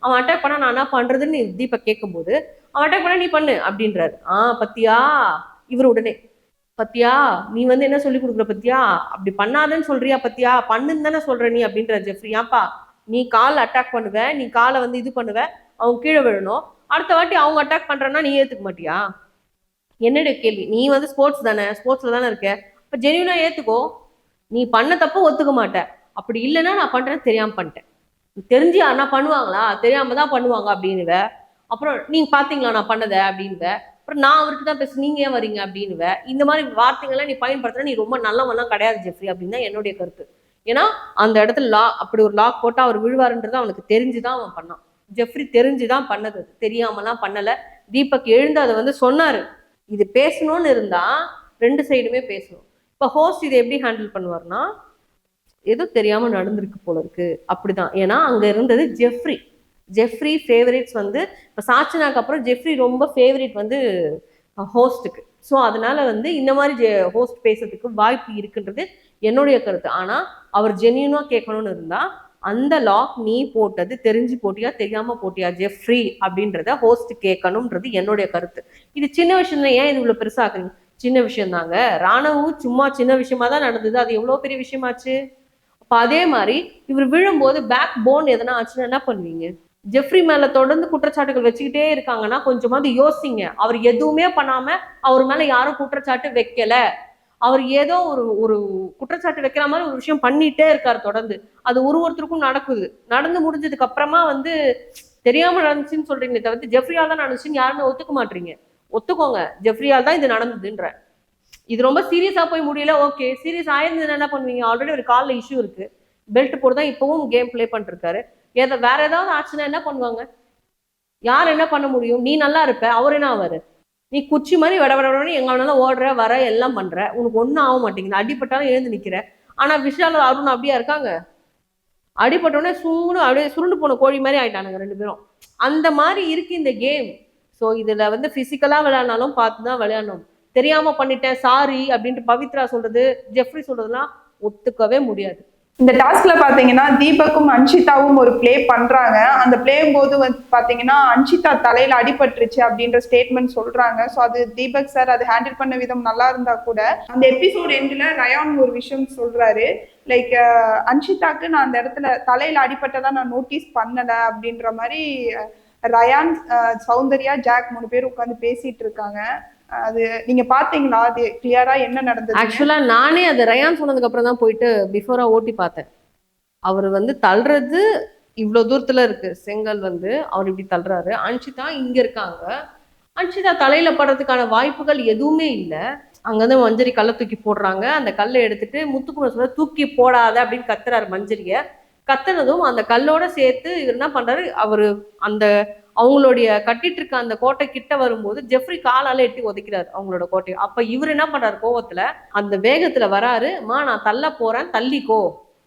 அவன் அட்டாக் பண்ணா நான் என்ன பண்றதுன்னு தீபக் கேட்கும்போது அவன் அட்டாக் பண்ணா நீ பண்ணு அப்படின்றாரு. பத்தியா இவர் உடனே பத்தியா நீ வந்து என்ன சொல்லி கொடுக்குற பத்தியா, அப்படி பண்ணாதன்னு சொல்றியா, பத்தியா பண்ணுன்னு தானே சொல்ற நீ அப்படின்ற ஜெஃப்ரி. ஏன்பா நீ கால் அட்டாக் பண்ணுவ, நீ காலை வந்து இது பண்ணுவ, அவங்க கீழே விழணும், அடுத்த வாட்டி அவங்க அட்டாக் பண்றேன்னா நீ ஏத்துக்க மாட்டியா? என்னுடைய கேள்வி. நீ வந்து ஸ்போர்ட்ஸ் தானே, ஸ்போர்ட்ஸ்ல தானே இருக்க, இப்ப ஜெனியூனா ஏத்துக்கோ. நீ பண்ண தப்ப ஒத்துக்க மாட்டேன், அப்படி இல்லைன்னா நான் பண்றேன்னு தெரியாம பண்ணிட்டேன், தெரிஞ்சு யாருன்னா பண்ணுவாங்களா, தெரியாம தான் பண்ணுவாங்க அப்படின்னுவ. அப்புறம் நீங்க பாத்தீங்களா நான் பண்ணத அப்படின்னுவ. அப்புறம் நான் அவருக்கு தான் பேச நீங்க ஏன் வரீங்க அப்படின்னுவ. இந்த மாதிரி வார்த்தைகள்லாம் நீ பயன்படுத்துற, நீ ரொம்ப நல்லவெல்லாம் கிடையாது ஜெஃப்ரி அப்படின்னு தான் என்னுடைய கருத்து. ஏன்னா அந்த இடத்துல அப்படி ஒரு லாக் போட்டா அவர் விழுவாருன்றது அவனுக்கு தெரிஞ்சுதான் அவன் பண்ணான். ஜெஃப்ரி தெரிஞ்சுதான் பண்ணது, தெரியாமலாம் பண்ணல. தீபக் எழுந்து அதை வந்து சொன்னாரு. இது பேசணும்னு இருந்தா 2 சைடுமே பேசணும். இப்ப ஹோஸ்ட் இதை எப்படி ஹேண்டில் பண்ணுவார்னா ஏதோ தெரியாம நடந்திருக்கு போல இருக்கு அப்படிதான். ஏன்னா அங்க இருந்தது ஜெஃப்ரி ஃபேவரேட்ஸ் வந்து இப்ப சாச்சனாக்கு அப்புறம் ஜெஃப்ரி ரொம்ப ஃபேவரேட் வந்து ஹோஸ்டுக்கு. ஸோ அதனால வந்து இந்த மாதிரி ஹோஸ்ட் பேசுறதுக்கு வாய்ப்பு இருக்குன்றது என்னுடைய கருத்து. ஆனா அவர் ஜென்யூனா கேட்கணும்னு இருந்தா அந்த லாக் நீ போட்டது தெரிஞ்சு போட்டியா தெரியாம போட்டியா ஜெஃப்ரி அப்படின்றத ஹோஸ்ட் கேட்கணும்ன்றது என்னுடைய கருத்து. இது சின்ன விஷயம் தான், ஏன் இது இவ்வளவு பெருசாக்குறீங்க? சின்ன விஷயம் தாங்க, ராணுவும் சும்மா சின்ன விஷயமா தான் நடந்தது, அது எவ்வளவு பெரிய விஷயமாச்சு. அப்ப அதே மாதிரி இவர் விழும்போது பேக் போன் எதனா ஆச்சுன்னா என்ன பண்ணுவீங்க? ஜெஃப்ரி மேல தொடர்ந்து குற்றச்சாட்டுகள் வச்சுக்கிட்டே இருக்காங்கன்னா கொஞ்சமாவது யோசிங்க. அவர் எதுவுமே பண்ணாம அவர் மேல யாரும் குற்றச்சாட்டு வைக்கல, அவர் ஏதோ ஒரு ஒரு குற்றச்சாட்டு வைக்கிற மாதிரி ஒரு விஷயம் பண்ணிட்டே இருக்காரு தொடர்ந்து. அது ஒருத்தருக்கும் நடக்குது. நடந்து முடிஞ்சதுக்கு அப்புறமா வந்து தெரியாம நடந்துச்சுன்னு சொல்றீங்களே தவிர்த்து ஜெஃப்ரியால் தான் நடந்துச்சுன்னு யாருமே ஒத்துக்க மாட்டீங்க. ஒத்துக்கோங்க, ஜெஃப்ரியால் தான் இது நடந்ததுன்ற. இது ரொம்ப சீரியஸா போய் முடியல, ஓகே. சீரியஸ் ஆயிருந்ததுன்னா என்ன பண்ணுவீங்க? ஆல்ரெடி ஒரு கால்ல இஷ்யூ இருக்கு, பெல்ட் போட்டு தான் இப்பவும் கேம் பிளே பண்ணிட்டு இருக்காரு. வேற ஏதாவது ஆச்சுன்னா என்ன பண்ணுவாங்க? யார் என்ன பண்ண முடியும்? நீ நல்லா இருப்ப, அவர் என்ன ஆவாரு? நீ குச்சி மாதிரி விட எங்க வேணாலும் ஓடுற வர எல்லாம் பண்ற, உனக்கு ஒன்றும் ஆக மாட்டேங்குது, அடிப்பட்டாலும் எழுந்து நிக்கிற. ஆனா விஷால் அருண் அப்படியா இருக்காங்க? அடிபட்டோடனே சூன்னு அப்படியே சுருண்டு போன கோழி மாதிரி ஆயிட்டானுங்க 2 பேரும். அந்த மாதிரி இருக்கு இந்த கேம். ஸோ இதுல வந்து பிசிக்கலா விளையாடினாலும் பார்த்து தான் விளையாடணும். தெரியாம பண்ணிட்டேன் சாரி அப்படின்ட்டு பவித்ரா சொல்றது, ஜெஃப்ரி சொல்றதுலாம் ஒத்துக்கவே முடியாது. இந்த டாஸ்க்ல பாத்தீங்கன்னா தீபக்கும் அன்ஷிதாவும் ஒரு ப்ளே பண்றாங்க. அந்த பிளேயும் போது வந்து பாத்தீங்கன்னா அன்ஷிதா தலையில அடிபட்டுருச்சு அப்படின்ற ஸ்டேட்மெண்ட் சொல்றாங்க. ஸோ அது தீபக் சார் அது ஹேண்டில் பண்ண விதம் நல்லா இருந்தா கூட அந்த எபிசோட் எண்ட்ல ரயான் ஒரு விஷயம் சொல்றாரு. லைக் அன்ஷிதாக்கு நான் அந்த இடத்துல தலையில அடிபட்டதா நான் நோட்டீஸ் பண்ணல அப்படின்ற மாதிரி ரயான், சௌந்தர்யா, ஜாக் 3 பேர் உட்காந்து பேசிட்டு இருக்காங்க. அது நீங்க பாத்தீங்களா? அது கிளியரா என்ன நடந்தது? ஆக்சுவலா நானே அது ரயான் சொன்னதுக்கு அப்புறம் தான் போயிட்டு பிஃபோரா ஓட்டி பார்த்தேன். அவர் வந்து தள்ளுறது இவ்வளவு தூரத்துல இருக்கு, செங்கல் வந்து அவர் இப்படி தள்ளுறாரு, அன்ஷிதா இங்க இருக்காங்க. அன்ஷிதா தலையில படுறதுக்கான வாய்ப்புகள் எதுவுமே இல்லை. அங்கிருந்து மஞ்சரி கல்லை தூக்கி போடுறாங்க. அந்த கல்லை எடுத்துட்டு முத்துக்குமரன் சொல்ற தூக்கி போடாத அப்படின்னு கத்துறாரு மஞ்சரிய. கத்துனதும் அந்த கல்லோட சேர்த்து இவர் என்ன பண்றாரு, அவரு அந்த அவங்களுடைய கட்டிட்டு இருக்க அந்த கோட்டை கிட்ட வரும்போது ஜெஃப்ரி காலால எட்டி உதைக்கிறாரு அவங்களோட கோட்டையை. அப்ப இவர் என்ன பண்றாரு, கோவத்துல அந்த வேகத்துல வராரு, நான் தள்ள போறேன் தள்ளிக்கோ,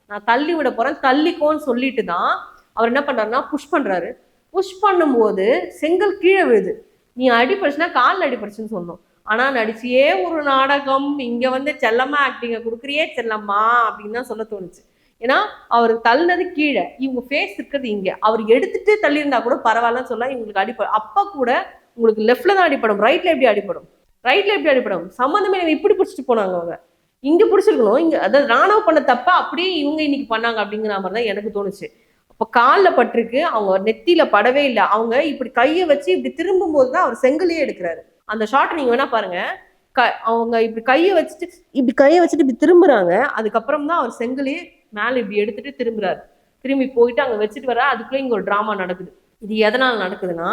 நான் தள்ளி விட போறேன் தள்ளிக்கோன்னு சொல்லிட்டு தான் அவர் என்ன பண்றாருன்னா புஷ் பண்றாரு. புஷ் பண்ணும்போது செங்கல் கீழே விழுது. நீ அடிபடிச்சுன்னா காலில் அடிபடிச்சுன்னு சொன்னோம். ஆனா நடிச்சியே ஒரு நாடகம், இங்க வந்து செல்லம்மா ஆக்டிங்க கொடுக்குறியே செல்லம்மா அப்படின்னு தான் சொல்ல தோணுச்சு. ஏன்னா அவர் தள்ளினது கீழே, இவங்க ஃபேஸ் இருக்கிறது இங்க. அவர் எடுத்துட்டு தள்ளியிருந்தா கூட பரவாயில்லன்னு சொல்ல இவங்களுக்கு அடிப்படும். அப்ப கூட உங்களுக்கு லெஃப்ட்ல தான் அடிப்படும், ரைட்ல எப்படி அடிப்படும்? ரைட்ல எப்படி அடிப்படும்? சம்மந்தமே இப்படி பிடிச்சிட்டு போனாங்க அவங்க. இங்க பிடிச்சிருக்கணும், இங்க அதாவது ராணுவ பண்ண தப்ப அப்படியே இவங்க இன்னைக்கு பண்ணாங்க அப்படிங்கிற மாதிரி தான் எனக்கு தோணுச்சு. அப்ப காலில் பட்டிருக்கு, அவங்க நெத்தியில படவே இல்லை. அவங்க இப்படி கையை வச்சு இப்படி திரும்பும் போதுதான் அவர் செங்கலையே எடுக்கிறாரு. அந்த ஷார்ட் நீங்க வேணா பாருங்க. அவங்க இப்படி கையை வச்சுட்டு இப்படி திரும்புறாங்க. அதுக்கப்புறம் தான் அவர் செங்கலையே மேல இப்படி எடுத்துட்டு திரும்புறாரு. திரும்பி போயிட்டு அங்க வச்சுட்டு வர, அதுக்குள்ள இங்க ஒரு டிராமா நடக்குது. இது எதனால நடக்குதுன்னா,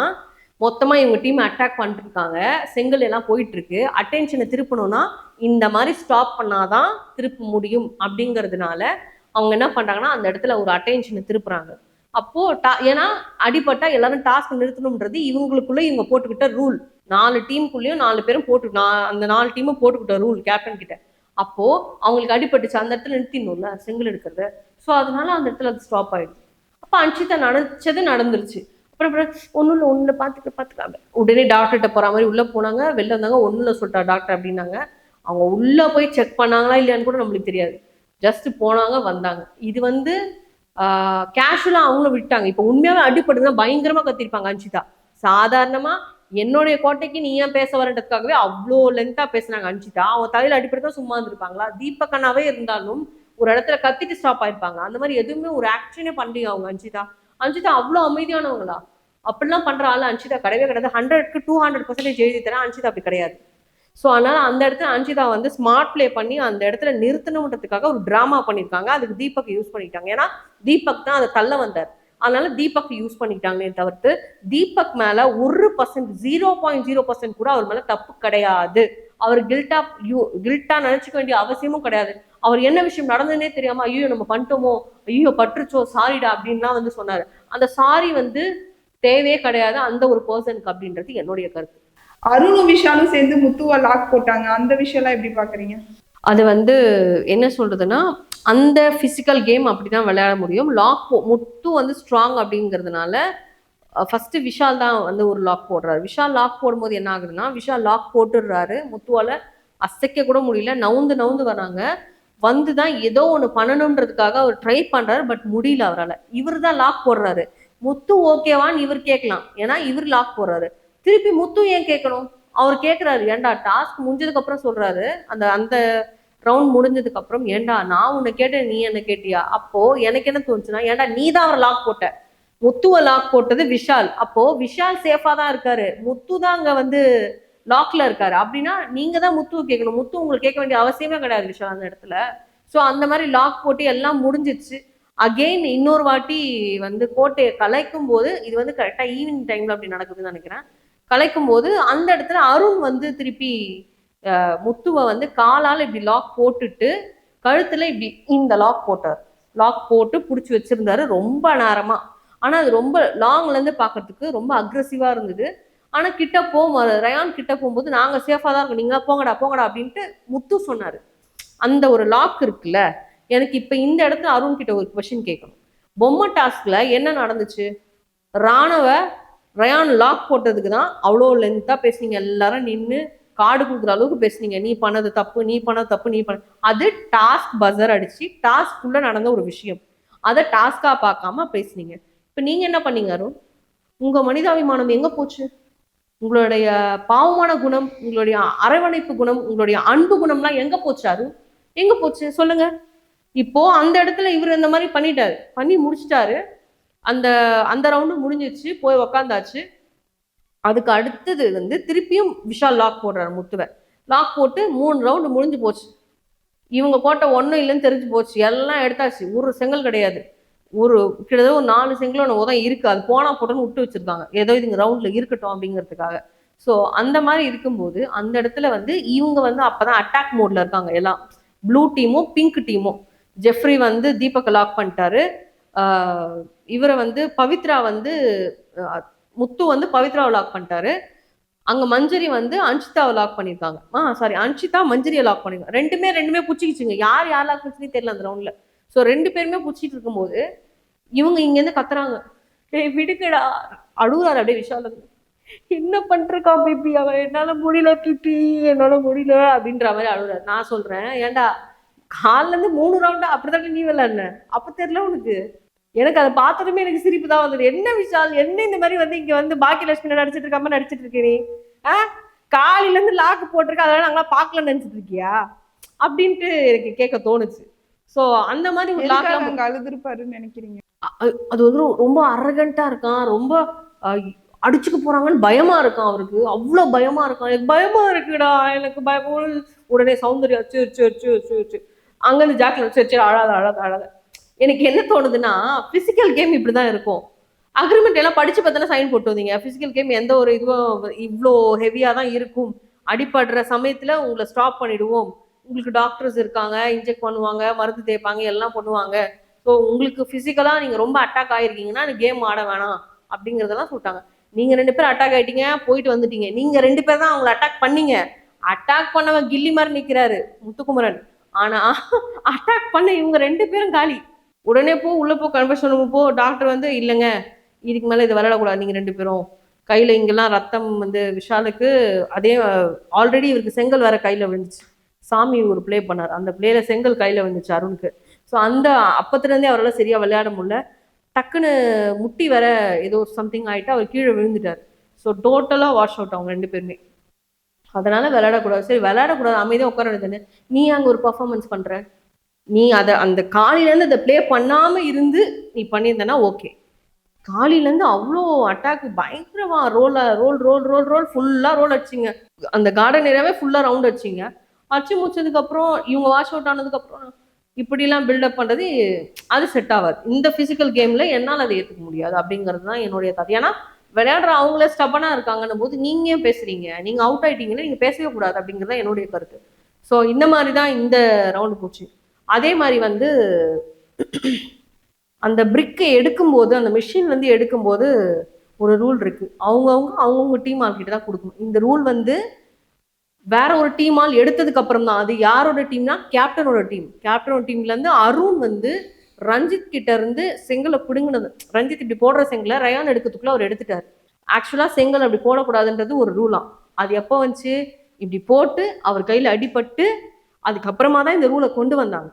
மொத்தமா இவங்க டீம் அட்டாக் பண்ணிட்டு இருக்காங்க, செங்கல் எல்லாம் போயிட்டு இருக்கு. அட்டென்ஷனை திருப்பணும்னா இந்த மாதிரி ஸ்டாப் பண்ணாதான் திருப்ப முடியும் அப்படிங்கிறதுனால அவங்க என்ன பண்றாங்கன்னா அந்த இடத்துல ஒரு அட்டென்ஷனை திருப்புறாங்க. அப்போ ஏன்னா அடிபட்டா எல்லாரும் டாஸ்க் நிறுத்தணும்ன்றது இவங்களுக்குள்ள இவங்க போட்டுக்கிட்ட ரூல். 4 டீமுக்குள்ளேயும் 4 பேரும் அந்த 4 டீமும் போட்டுக்கிட்ட ரூல் கேப்டன் கிட்ட. அப்போ அவங்களுக்கு அடிபட்டுச்சு, அந்த இடத்துல நிறுத்திடணும்ல செங்கல் எடுக்கிறத. ஸோ அதனால அந்த இடத்துல அது ஸ்டாப் ஆயிடுச்சு. அப்போ அன்ஷிதா நினைச்சது நடந்துருச்சு. அப்புறம் ஒண்ணுல பார்த்துக்காங்க உடனே டாக்டர்கிட்ட போற மாதிரி உள்ள போனாங்க. வெளில வந்தாங்க, ஒண்ணுல சொல்லிட்டா டாக்டர் அப்படின்னாங்க. அவங்க உள்ள போய் செக் பண்ணாங்களா இல்லையான்னு கூட நம்மளுக்கு தெரியாது. ஜஸ்ட் போனாங்க வந்தாங்க. இது வந்து கேஷுவலா அவங்களும் விட்டாங்க. இப்போ உண்மையாவே அடிபட்டுதான் பயங்கரமா கத்திருப்பாங்க அன்ஷிதா. சாதாரணமா என்னுடைய கோட்டைக்கு நீ ஏன் பேச வரன்றதுக்காகவே அவ்வளோ லென்த்தா பேசினாங்க அன்ஷிதா. அவங்க தலையில அடிப்படைதான் சும்மா இருந்திருப்பாங்களா? தீபக் அண்ணாவே இருந்தாலும் ஒரு இடத்துல கத்திட்டு ஸ்டாப் ஆயிருப்பாங்க. அந்த மாதிரி எதுவுமே ஒரு ஆக்ஷனே பண்ணி அவங்க அன்ஷிதா அவ்வளோ அமைதியானவங்களா? அப்படிலாம் பண்ற ஆள் அன்ஷிதா கிடையவே கிடையாது. 100க்கு 200% எழுதி தரேன், அன்ஷிதா அப்படி கிடையாது. ஸோ அதனால அந்த இடத்துல அன்ஷிதா வந்து ஸ்மார்ட் பிளே பண்ணி அந்த இடத்துல நிறுத்தணுன்றதுக்காக ஒரு டிராமா பண்ணியிருக்காங்க. அதுக்கு தீபக் யூஸ் பண்ணிட்டாங்க. ஏன்னா தீபக் தான் அதை தள்ள வந்தார். அதனால தீபக் யூஸ் பண்ணிட்டாங்களே தவிர்த்து தீபக் மேல 1% 0.0% கூட அவர் மேல தப்பு கிடையாது. அவர் கில்ட்டா நினைச்சுக்க வேண்டிய அவசியமும் கிடையாது. அவர் என்ன விஷயம் நடந்ததுன்னே தெரியாம ஐயோ நம்ம பண்ணிட்டோமோ, ஐயோ பட்டுருச்சோ, சாரிடா அப்படின்லாம் வந்து சொன்னாரு. அந்த சாரி வந்து தேவையே கிடையாது அந்த ஒரு பர்சனுக்கு அப்படின்றது என்னுடைய கருத்து. அருணும் விஷாலும் சேர்ந்து முத்துவா லாக் போட்டாங்க, அந்த விஷயம் எல்லாம் எப்படி பாக்குறீங்க? அது வந்து என்ன சொல்றதுன்னா, அந்த பிசிக்கல் கேம் அப்படிதான் விளையாட முடியும். முத்து வந்து ஸ்ட்ராங் அப்படிங்கிறதுனால ஃபர்ஸ்ட் விஷால் தான் வந்து ஒரு லாக் போடுறாரு. விஷால் லாக் போடும்போது என்ன ஆகுதுன்னா, விஷால் லாக் போட்டுடுறாரு. முத்துவால அசைக்க கூட முடியல, நவுந்து வராங்க. வந்துதான் ஏதோ ஒன்று பண்ணணுன்றதுக்காக அவர் ட்ரை பண்றாரு. பட் முடியல அவரால். இவர் தான் லாக் போடுறாரு. முத்து ஓகேவான்னு இவர் கேட்கலாம், ஏன்னா இவர் லாக் போடுறாரு. திருப்பி முத்து ஏன் கேட்கணும்? அவர் கேட்கிறாரு, ஏன்டா டாஸ்க் முடிஞ்சதுக்கு அப்புறம் சொல்றாரு, அந்த அந்த ரவுண்ட் முடிஞ்சதுக்கு அப்புறம், ஏன்டா நான் உன்னை கேட்டேன் நீ என்ன கேட்டியா? அப்போ எனக்கு என்ன தோணுச்சுன்னா, ஏன்டா நீ தான் அவரை லாக் போட்ட, முத்துவை லாக் போட்டது விஷால். அப்போ விஷால் சேஃபா தான் இருக்காரு, முத்து தான் அங்க வந்து லாக்ல இருக்காரு. அப்படின்னா நீங்க தான் முத்துவை கேட்கணும். முத்து உங்களுக்கு கேட்க வேண்டிய அவசியமே கிடையாது விஷால் அந்த இடத்துல. ஸோ அந்த மாதிரி லாக் போட்டு எல்லாம் முடிஞ்சிச்சு. அகெயின் இன்னொரு வாட்டி வந்து கோட்டையை கலைக்கும் போது, இது வந்து கரெக்டா ஈவினிங் டைம்ல அப்படி நடக்குதுன்னு நினைக்கிறேன். கலைக்கும் போது அந்த இடத்துல அருண் வந்து திருப்பி முத்துவை வந்து காலால் இப்படி லாக் போட்டுட்டு கழுத்துல இப்படி இந்த லாக் போட்டார். லாக் போட்டு பிடிச்சி வச்சிருந்தாரு ரொம்ப நேரமா. ஆனா அது ரொம்ப லாங்ல இருந்து பாக்குறதுக்கு ரொம்ப அக்ரெசிவா இருந்தது. ஆனா ரயான் கிட்ட போகும்போது நாங்க சேஃபா தான் இருக்கோம், நீங்க போங்கடா அப்படின்ட்டு முத்து சொன்னாரு. அந்த ஒரு லாக் இருக்குல்ல, எனக்கு இப்ப இந்த இடத்துல அருண் கிட்ட ஒரு கொஸ்டின் கேட்கணும். பொம்மை டாஸ்க்ல என்ன நடந்துச்சு? ராணுவ ரயான் லாக் போட்டதுக்கு தான் அவ்வளோ லென்த்தா பேசுனீங்க, எல்லாரும் நின்று கார்டு கொடுக்குற அளவுக்கு பேசுனீங்க. நீ பண்ணது தப்பு, நீ பண்ணது தப்பு, நீ பண்ண. அது டாஸ்க் பஸர் அடிச்சு டாஸ்க்குள்ள நடந்த ஒரு விஷயம், அதை டாஸ்கா பார்க்காம பேசுனீங்க. இப்ப நீங்க என்ன பண்ணீங்க அருண்? உங்க மனிதாபிமானம் எங்க போச்சு? உங்களுடைய பாவமான குணம், உங்களுடைய அரவணைப்பு குணம், உங்களுடைய அன்பு குணம்லாம் எங்க போச்சு அருண்? எங்க போச்சு சொல்லுங்க. இப்போ அந்த இடத்துல இவர் இந்த மாதிரி பண்ணிட்டாரு, பண்ணி முடிச்சிட்டாரு. அந்த அந்த ரவுண்டு முடிஞ்சிச்சு, போய் உக்காந்தாச்சு. அதுக்கு அடுத்தது வந்து திருப்பியும் விஷால் லாக் போடுறாரு முத்துவை. லாக் போட்டு 3 ரவுண்டு முடிஞ்சு போச்சு. இவங்க கோட்டை ஒன்றும் இல்லைன்னு தெரிஞ்சு போச்சு, எல்லாம் எடுத்தாச்சு. ஒரு செங்கல் கிடையாது. கிட்டத்தட்ட ஒரு 4 செங்கல் ஒன்று தான் இருக்கு, அது போனா போட்டோன்னு விட்டு வச்சிருக்காங்க, ஏதோ இதுங்க ரவுண்ட்ல இருக்கட்டும் அப்படிங்கிறதுக்காக. ஸோ அந்த மாதிரி இருக்கும்போது அந்த இடத்துல வந்து இவங்க வந்து அப்பதான் அட்டாக் மோட்ல இருக்காங்க எல்லாம், ப்ளூ டீமும் பிங்க் டீமும். ஜெஃப்ரி வந்து தீபக்கை லாக் பண்ணிட்டாரு. இவரை வந்து பவித்ரா வந்து முத்து வந்து பவித்ராவை லாக் பண்ணிட்டாரு. அங்க மஞ்சரி வந்து அன்ஷிதாவை லாக் பண்ணிருக்காங்க. சாரி, அன்ஷிதா மஞ்சரியை லாக் பண்ணிருக்காங்க. ரெண்டுமே புடிச்சிக்கிச்சுங்க. யார் லாக் பண்ணிச்சுன்னே தெரியல அந்த ரவுண்ட்ல. ஸோ 2 பேருமே புடிச்சிட்டு இருக்கும்போது இவங்க இங்க இருந்து கத்துறாங்க, ஏய் விடுங்கடா. அழுகுறாரு அப்படியே விஷால். என்ன பண்றா பேபி, அவன் என்னால முடியல கிட்டி, என்னால முடியல அப்படின்ற மாதிரி அழுகுறாரு. நான் சொல்றேன், ஏன்டா காலில இருந்து 3 ரவுண்டா அப்படிதான் நீ விளையாடுன, அப்ப தெரியல உனக்கு? எனக்கு அதை பார்த்ததுமே எனக்கு சிரிப்பு தான் வந்தது. என்ன விஷால், என்ன இந்த மாதிரி வந்து இங்க வந்து பாக்கியலட்சுமி நடிச்சிட்டு இருக்காம நடிச்சிட்டு இருக்க நீ? காலையில இருந்து லாக்கு போட்டிருக்க, அதெல்லாம் நாங்களாம் பார்க்கலன்னு நினைச்சிட்டு இருக்கியா அப்படின்ட்டு எனக்கு கேட்க தோணுச்சு. ஸோ அந்த மாதிரி ஒரு லாக் அழுதுருப்பாருன்னு நினைக்கிறீங்க? அது வந்து ரொம்ப அரகண்டா இருக்கான், ரொம்ப அடிச்சுக்க போறாங்கன்னு பயமா இருக்கான் அவருக்கு, அவ்வளவு பயமா இருக்கான். எனக்கு பயமா இருக்குடா, எனக்கு பயம். உடனே சௌந்தர்யா சரி அங்கிருந்து ஜாக்கில் சரி அழாத. எனக்கு என்ன தோணுதுன்னா, பிசிக்கல் கேம் இப்படிதான் இருக்கும். அக்ரிமெண்ட் எல்லாம் படிச்சு பார்த்தா சைன் போட்டு வந்தீங்க. பிசிக்கல் கேம் எந்த ஒரு இதுவும் இவ்வளோ ஹெவியா தான் இருக்கும். அடிபடுற சமயத்துல உங்களை ஸ்டாப் பண்ணிடுவோம், உங்களுக்கு டாக்டர்ஸ் இருக்காங்க, இன்ஜெக்ட் பண்ணுவாங்க, மருந்து தேய்ப்பாங்க, எல்லாம் பண்ணுவாங்க. ஸோ உங்களுக்கு பிசிக்கலா நீங்க ரொம்ப அட்டாக் ஆயிருக்கீங்கன்னா கேம் ஆட வேணாம் அப்படிங்கறதெல்லாம் சொல்லிட்டாங்க. நீங்க 2 பேரும் அட்டாக் ஆயிட்டீங்க, போயிட்டு வந்துட்டீங்க. நீங்க 2 பேர் தான் அவங்களை அட்டாக் பண்ணீங்க. அட்டாக் பண்ணவன் கில்லி மாதிரி நிக்கிறாரு முத்துக்குமரன். ஆனா அட்டாக் பண்ண இவங்க 2 பேரும் காலி. உடனே உள்ள கன்வர்ஷன் போ. டாக்டர் வந்து இல்லைங்க, இதுக்கு மேல இது விளையாடக்கூடாது, நீங்க 2 பேரும் கையில இங்கெல்லாம் ரத்தம் வந்து விஷாலுக்கு அதே ஆல்ரெடி இவருக்கு செங்கல் வேற கையில விழுந்துச்சு. சாமி ஒரு பிளே பண்ணார், அந்த பிளேல செங்கல் கையில விழுந்துச்சு அருணுக்கு. ஸோ அந்த அப்பத்துல இருந்தே அவரால் சரியா விளையாட முடியல. டக்குன்னு முட்டி வேற ஏதோ சம்திங் ஆயிட்டு அவர் கீழே விழுந்துட்டார். ஸோ டோட்டலா வாஷ் அவுட் அவங்க 2 பேருமே. அதனால விளையாடக்கூடாது. சரி விளையாடக்கூடாது, அமைதியாக உட்கார வேண்டியது. நீ அங்க ஒரு பர்ஃபார்மன்ஸ் பண்ற, நீ அதை அந்த காலையிலேருந்து அதை பிளே பண்ணாம இருந்து நீ பண்ணியிருந்தனா ஓகே. காலையிலேருந்து அவ்வளோ அட்டாக் பயங்கரமா ரோல் ஃபுல்லா ரோல் அடிச்சிங்க. அந்த கார்டன் ஏரியாவே ஃபுல்லா ரவுண்ட் அடிச்சிங்க. அடிச்சு முடிச்சதுக்கு அப்புறம் இவங்க வாஷ் அவுட் ஆனதுக்கு அப்புறம் இப்படிலாம் பில்டப் பண்றது அது செட் ஆகாது. இந்த பிசிக்கல் கேம்ல என்னால் அதை ஏற்றுக்க முடியாது அப்படிங்கிறது தான் என்னுடைய கதை. ஏன்னா விளையாடுற அவங்களே ஸ்டபனா இருக்காங்கன்னும் போது நீங்க ஏன் பேசுறீங்க? நீங்க அவுட் ஆயிட்டீங்கன்னா நீங்க பேசவே கூடாது அப்படிங்கிறது தான் என்னுடைய கருத்து. ஸோ இந்த மாதிரி தான் இந்த ரவுண்டு போச்சு. அதே மாதிரி வந்து அந்த பிரிக்கை எடுக்கும்போது, அந்த மிஷின்ல இருந்து எடுக்கும்போது ஒரு ரூல் இருக்கு. அவங்கவுங்க டீம் ஆள்கிட்ட தான் கொடுக்கணும். இந்த ரூல் வந்து வேற ஒரு டீம் ஆள் எடுத்ததுக்கு அப்புறம் தான். அது யாரோட டீம்னா கேப்டனோட டீம். கேப்டனோட டீம்ல இருந்து அருண் வந்து ரஞ்சித் கிட்ட இருந்து செங்கலை பிடுங்கினது. ரஞ்சித் இப்படி போடுற செங்கலை ரயான் எடுக்கிறதுக்குள்ள அவர் எடுத்துட்டாரு. ஆக்சுவலா செங்கல் அப்படி போடக்கூடாதுன்றது ஒரு ரூலாம். அது எப்போ வந்துச்சு? இப்படி போட்டு அவர் கையில அடிபட்டு அதுக்கப்புறமா தான் இந்த ரூலை கொண்டு வந்தாங்க.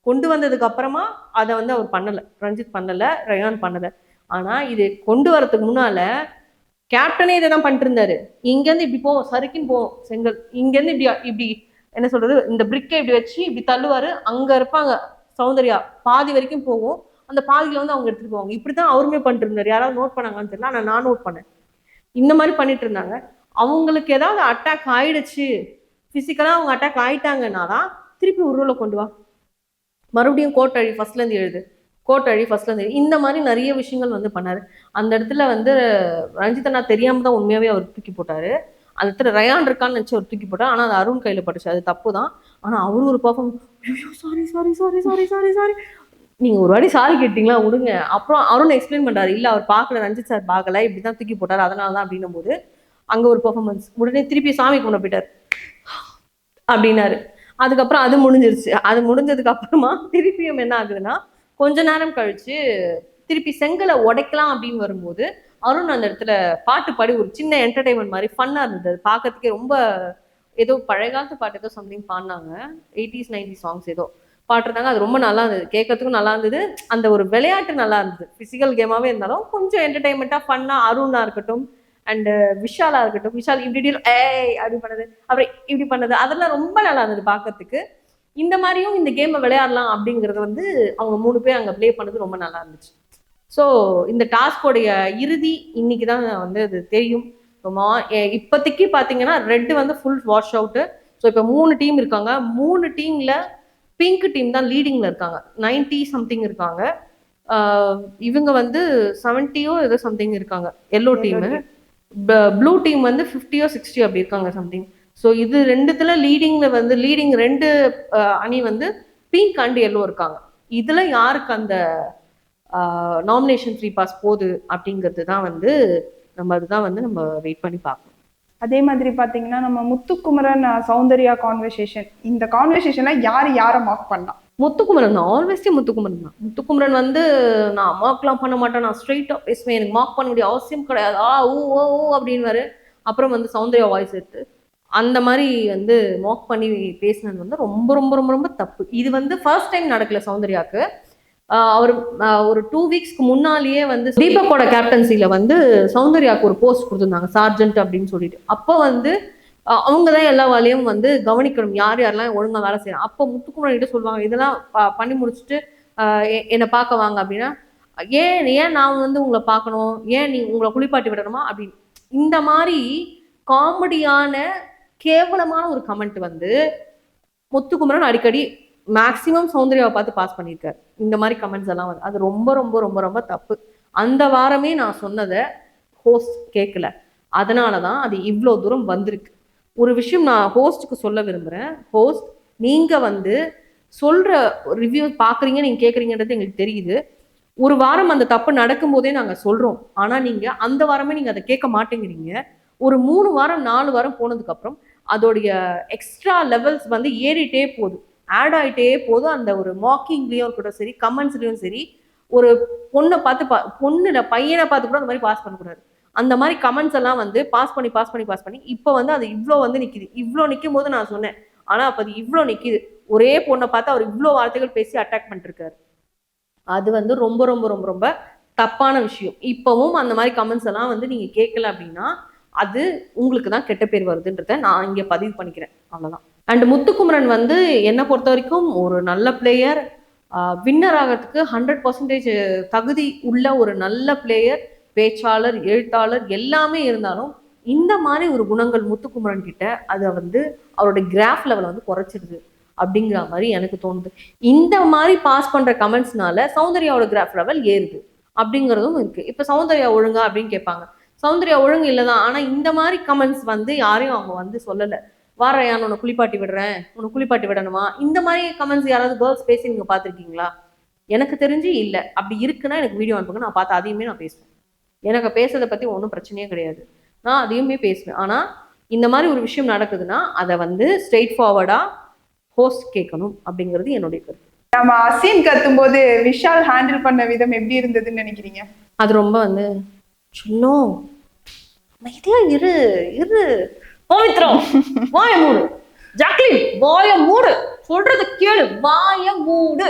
கொண்டு வந்ததுக்கு அப்புறமா அதை வந்து அவர் பண்ணல, ரஞ்சித் பண்ணல, ரயான் பண்ணல. ஆனா இது கொண்டு வரதுக்கு முன்னால கேப்டனே இதை தான் பண்ணிட்டு இருந்தாரு. இங்கேருந்து இப்படி போவோம், சறுக்கின்னு போவோம் செங்கல். இங்கேருந்து இப்படி இப்படி என்ன சொல்றது, இந்த பிரிக்கை இப்படி வச்சு இப்படி தள்ளுவாரு. அங்க இருப்பாங்க சௌந்தர்யா, பாதி வரைக்கும் போகும், அந்த பாதியில வந்து அவங்க எடுத்துட்டு போவாங்க. இப்படிதான் அவருமே பண்ணிட்டு இருந்தாரு. யாராவது நோட் பண்ணாங்கன்னு தெரியல, ஆனா நான் நோட் பண்ணேன். இந்த மாதிரி பண்ணிட்டு இருந்தாங்க. அவங்களுக்கு ஏதாவது அட்டாக் ஆயிடுச்சு, பிசிக்கலா அவங்க அட்டாக் ஆயிட்டாங்கன்னா தான் திருப்பி உருவலை கொண்டு வா, மறுபடியும் கோட்டழி ஃபர்ஸ்ட்ல இருந்து எழுது, கோட்டழி ஃபர்ஸ்ட்ல இருந்து. இந்த மாதிரி நிறைய விஷயங்கள் வந்து பண்ணாரு. அந்த இடத்துல வந்து ரஞ்சிதனா தெரியாம தான் உண்மையாவே அவர் தூக்கி போட்டாரு. அந்த இடத்துல ரயான் இருக்கான்னு நினைச்சு அவர் தூக்கி போட்டார். ஆனா அது அருண் கையில பட்டுச்சு, அது தப்பு தான். ஆனா அவரு ஒரு சாரி நீங்க ஒரு வாட்டி சாரி கேட்டீங்களா விடுங்க. அப்புறம் அருண் எக்ஸ்பிளைன் பண்றாரு, இல்ல அவர் பார்க்கல, ரஞ்சித் சார் பார்க்கல, இப்படிதான் தூக்கி போட்டாரு, அதனால தான் அப்படின்னும் போது அங்க ஒரு பெர்ஃபார்மன்ஸ். உடனே திருப்பி சாமி கொண்டு போயிட்டார் அப்படின்னாரு. அதுக்கப்புறம் அது முடிஞ்சிருச்சு. அது முடிஞ்சதுக்கு அப்புறமா திருப்பியும் என்ன ஆகுதுன்னா, கொஞ்ச நேரம் கழிச்சு திருப்பி செங்கலை உடைக்கலாம் அப்படின்னு வரும்போது அருண் அந்த இடத்துல பாட்டு பாடி ஒரு சின்ன என்டர்டைன்மெண்ட் மாதிரி ஃபன்னா இருந்தது பார்க்கறதுக்கே. ரொம்ப ஏதோ பழைய காலத்து பாட்டு ஏதோ சம்திங் பாடினாங்க, 80s 90s சாங்ஸ் ஏதோ பாட்டுருந்தாங்க. அது ரொம்ப நல்லா இருந்தது, கேட்கறதுக்கும் நல்லா இருந்தது. அந்த ஒரு விளையாட்டு நல்லா இருந்தது, பிசிக்கல் கேமாவே இருந்தாலும் கொஞ்சம் என்டர்டைன்மெண்ட்டாக ஃபன்னா. அருணா இருக்கட்டும் அண்ட் விஷாலா இருக்கட்டும், விஷால் இப்படி ஏய் அப்படி பண்ணது, அப்புறம் இப்படி பண்ணது, அதெல்லாம் ரொம்ப நல்லா இருந்தது பார்க்கறதுக்கு. இந்த மாதிரியும் இந்த கேமை விளையாடலாம் அப்படிங்கிறது வந்து அவங்க 3 பேர் அங்கே ப்ளே பண்ணது ரொம்ப நல்லா இருந்துச்சு. ஸோ இந்த டாஸ்கோடைய இறுதி இன்னைக்கு தான் வந்து அது தெரியும். இப்போதைக்கு பார்த்தீங்கன்னா ரெட் வந்து ஃபுல் வாஷ் அவுட்டு. ஸோ இப்போ 3 டீம் இருக்காங்க. 3 டீம்ல பிங்க் டீம் தான் லீடிங்ல இருக்காங்க, 90 சம்திங் இருக்காங்க. இவங்க வந்து 70 ஏதோ சம்திங் இருக்காங்க எல்லோ டீமு. ப்ளூ டீம் வந்து 50 60 அப்படி இருக்காங்க சம்திங். ஸோ இது ரெண்டுத்துல லீடிங்ல வந்து லீடிங் 2 அணி வந்து பிங்க் அண்ட் எல்லோ இருக்காங்க. இதுல யாருக்கு அந்த நாமினேஷன் ஃப்ரீ பாஸ் போகுது அப்படிங்கிறது தான் வந்து அதுதான் வந்து நம்ம வெயிட் பண்ணி பார்க்கணும். அதே மாதிரி பாத்தீங்கன்னா நம்ம முத்துக்குமரன் சௌந்தர்யா கான்வர்சேஷன், இந்த கான்வர்சேஷன்ல யாரை மார்க் பண்ணலாம்? முத்துக்குமரன் தான், ஆல்வேஸ்லி முத்துக்குமரன் தான். முத்துக்குமரன் வந்து நான் மார்க்லாம் பண்ண மாட்டேன், நான் ஸ்ட்ரெயிட்டா பேசுவேன், எனக்கு மார்க் பண்ண வேண்டிய அவசியம் கிடையாது, ஊ ஓ ஓ அப்படின்வாரு. அப்புறம் வந்து சௌந்தர்யா வாய்ஸ் எடுத்து அந்த மாதிரி வந்து மார்க் பண்ணி பேசினது வந்து ரொம்ப ரொம்ப ரொம்ப ரொம்ப தப்பு. இது வந்து ஃபர்ஸ்ட் டைம் நடக்கல சௌந்தர்யாவுக்கு. அவர் ஒரு 2 வீக்ஸ்க்கு முன்னாலேயே வந்து தீபக்கோட கேப்டன்சில வந்து சௌந்தர்யாவுக்கு ஒரு போஸ்ட் கொடுத்துருந்தாங்க, சார்ஜென்ட் அப்படின்னு சொல்லிட்டு. அப்போ வந்து அவங்க தான் எல்லா வேலையும் வந்து கவனிக்கணும், யார் யாரெல்லாம் ஒழுங்கா வேலை செய்யணும். அப்போ முத்துக்குமரன் கிட்ட சொல்லுவாங்க, இதெல்லாம் பண்ணி முடிச்சுட்டு என்னை பார்க்க வாங்க அப்படின்னா, ஏன் நான் வந்து உங்களை பார்க்கணும், ஏன் நீ உங்களை குளிப்பாட்டி விடணுமா அப்படின்னு. இந்த மாதிரி காமெடியான கேவலமான ஒரு கமெண்ட் வந்து முத்துக்குமரன் அடிக்கடி மேக்சிமம் சௌந்தர்யாவை பார்த்து பாஸ் பண்ணியிருக்காரு. இந்த மாதிரி கமெண்ட்ஸ் எல்லாம் வந்து அது ரொம்ப ரொம்ப ரொம்ப ரொம்ப தப்பு. அந்த வாரமே நான் சொன்னதை ஹோஸ்ட் கேட்கல, அதனாலதான் அது இவ்வளோ தூரம் வந்திருக்கு. ஒரு விஷயம் நான் ஹோஸ்ட்டுக்கு சொல்ல விரும்புறேன். ஹோஸ்ட், நீங்க வந்து சொல்ற ரிவ்யூ பாக்குறீங்க, நீங்க கேட்குறீங்கன்றது எங்களுக்கு தெரியுது. ஒரு வாரம் அந்த தப்பு நடக்கும் போதே நாங்க சொல்றோம், ஆனா நீங்க அந்த வாரமே நீங்க அதை கேட்க மாட்டேங்கிறீங்க. ஒரு 3 வாரம் 4 வாரம் போனதுக்கு அப்புறம் அதோடைய எக்ஸ்ட்ரா லெவல்ஸ் வந்து ஏறிட்டே போகுது, ஆட் ஆகிட்டே போகுது. அந்த ஒரு மாக்கிங்லேயும் இருக்கட்டும் சரி, கமெண்ட்ஸ்லையும் சரி, ஒரு பொண்ணை பார்த்து பொண்ணுல பையனை பார்த்து கூட அந்த மாதிரி பாஸ் பண்ணக்கூடாது. அந்த மாதிரி கமெண்ட்ஸ் எல்லாம் வந்து பாஸ் பண்ணி இப்போ வந்து அது இவ்வளோ வந்து நிற்கிது. இவ்வளோ நிற்கும் போது நான் சொன்னேன், ஆனால் அப்போ அது இவ்வளோ நிற்கிது. ஒரே பொண்ணை பார்த்து அவர் இவ்வளோ வார்த்தைகள் பேசி அட்டாக் பண்ணிருக்காரு. அது வந்து ரொம்ப ரொம்ப ரொம்ப ரொம்ப தப்பான விஷயம். இப்பவும் அந்த மாதிரி கமெண்ட்ஸ் எல்லாம் வந்து நீங்க கேட்கல அப்படின்னா அது உங்களுக்கு தான் கெட்ட பேர் வருதுன்றத நான் இங்க பதிவு பண்ணிக்கிறேன், அவ்வளவுதான். அண்ட் முத்துக்குமரன் வந்து என்னை பொறுத்த வரைக்கும் ஒரு நல்ல பிளேயர், வின்னர் ஆகிறதுக்கு 100% தகுதி உள்ள ஒரு நல்ல பிளேயர், பேச்சாளர், எழுத்தாளர் எல்லாமே இருந்தாலும் இந்த மாதிரி ஒரு குணங்கள் முத்துக்குமரன் கிட்ட அதை வந்து அவருடைய கிராஃப் லெவலை வந்து குறைச்சிடுது அப்படிங்கிற மாதிரி எனக்கு தோணுது. இந்த மாதிரி பாஸ் பண்ற கமெண்ட்ஸ்னால சௌந்தர்யாவோட கிராஃப் லெவல் ஏறுது அப்படிங்கிறதும் இருக்கு. இப்ப சௌந்தர்யா ஒழுங்கா அப்படின்னு கேட்பாங்க, சௌந்தர்யா ஒழுங்கு இல்லைதான். ஆனா இந்த மாதிரி கமெண்ட்ஸ் வந்து யாரையும் அவங்க வந்து சொல்லலை, வாரையான் உன்னை குளிப்பாட்டி விடுறேன், உன்னை குளிப்பாட்டி விடணுமா, இந்த மாதிரி கமெண்ட்ஸ் யாராவது கேர்ள்ஸ் பேசி நீங்க பாத்திருக்கீங்களா? எனக்கு தெரிஞ்சு இல்லை. அப்படி இருக்குன்னா எனக்கு வீடியோ அனுப்புங்க, நான் பார்த்து அதையுமே நான் பேசுவேன். எனக்கு பேசுறதை பத்தி ஒன்றும் பிரச்சனையே கிடையாது, நான் அதையுமே பேசுவேன். ஆனா இந்த மாதிரி ஒரு விஷயம் நடக்குதுன்னா அதை வந்து ஸ்ட்ரெயிட் ஃபார்வர்டா ஹோஸ்ட் கேட்கணும் அப்படிங்கிறது என்னுடைய கருத்து. நம்ம அசீன் கத்தும் போது விஷால் ஹேண்டில் பண்ண விதம் எப்படி இருந்ததுன்னு நினைக்கிறீங்க? அது ரொம்ப வந்து சொல்லும், அமைதியா இரு இரு, பவித்ரம் வாய மூடு, ஜாக்லின் வாய மூடு, சொல்றது கேளு, வாய மூடு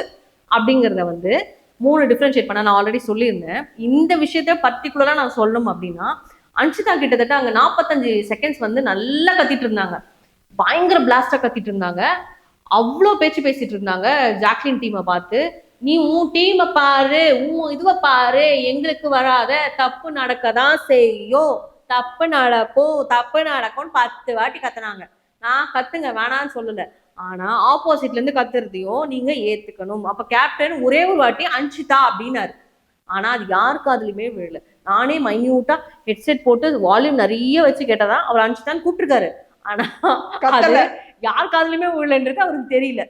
அப்படிங்கிறத வந்து 3 டிஃபரன்ஷியேட் பண்ண நான் ஆல்ரெடி சொல்லியிருந்தேன். இந்த விஷயத்த பர்டிகுலரா நான் சொல்லணும் அப்படின்னா, அன்ஷிதா கிட்டத்தட்ட அங்க 45 செகண்ட்ஸ் வந்து நல்லா கத்திட்டு இருந்தாங்க, பயங்கர பிளாஸ்டா கத்திட்டு இருந்தாங்க, அவ்வளோ பேச்சு பேசிட்டு இருந்தாங்க ஜாக்லின் டீமை பார்த்து. நீ உன் டீமை பாரு, உன் இதுவை பாரு, எங்களுக்கு வராத, தப்பு நடக்கதான் செய்யும், தப்பு நடக்கும்னு 10 வாட்டி கத்துனாங்க. நான் கத்துங்க வேணான்னு சொல்லல, ஆனா ஆப்போசிட்ல இருந்து கத்துறதையும் நீங்க ஏத்துக்கணும். அப்ப கேப்டன் ஒரே ஒரு வாட்டி அன்ஷிதா அப்படின்னாரு, ஆனா அது யாரு காதுலயுமே விழல. நானே மைன்யூட்டா ஹெட்செட் போட்டு வால்யூம் நிறைய வச்சு கேட்டதான் அவர் அன்ஷிதான்னு கூப்பிட்டுருக்காரு, ஆனா அது யார் காதுலயுமே விழலன்றது அவருக்கு தெரியல.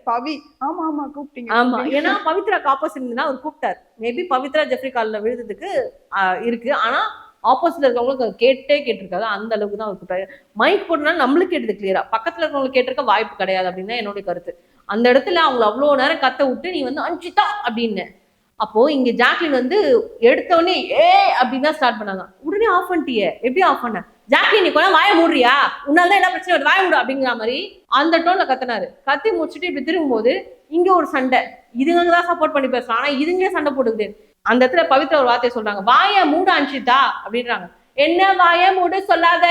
ஆமா ஆமா கூப்பிட்டீங்க. ஆமா, ஏன்னா பவித்ராக்கு ஆப்போசிட் இருந்தா அவர் கூப்பிட்டாரு. மேபி பவித்ரா ஜெஃப்ரி கால்ல விழுறதுக்கு இருக்கு, ஆனா ஆப்போசிட்ல இருக்கவங்களுக்கு கேட்டிருக்காரு, அந்த அளவுக்கு தான் அவர் கூப்பிட்டாரு. மைக் போட்டனால நம்மளுக்கு கேட்டது கிளியரா, பக்கத்துல இருக்கவங்களுக்கு கேட்டிருக்க வாய்ப்பு கிடையாது அப்படின்னு தான் என்னுடைய கருத்து. அந்த இடத்துல அவங்க அவ்வளவு நேரம் கத்த விட்டு நீ வந்து அன்ஷிதா அப்படின்னு அப்போ இங்க ஜாக்லின் வந்து எடுத்த உடனே அப்படின்னு தான் ஸ்டார்ட் பண்ணாங்க. உடனே ஆஃப் பண்ணிட்டியே, எப்படி ஆஃப் பண்ண? ஜாக்லின் நீ கொஞ்சம் வாய மூடுறியா, உன்னால தான் என்ன பிரச்சனை வருது, வாய மூடு அப்படிங்கிற மாதிரி அந்த டோன்ல கத்தினாரு. கத்தி முடிச்சுட்டு இப்படி திரும்பும்போது இங்க ஒரு சண்டை. இதுங்க தான் சப்போர்ட் பண்ணி பேசலாம், ஆனா இதுங்களே சண்டை போட்டுக்குது. அந்த இடத்துல பவித்ரா ஒரு வார்த்தையை சொல்றாங்க, வாய மூட அன்ஷிதா அப்படின்றாங்க. என்ன வாய மூட சொல்லாத,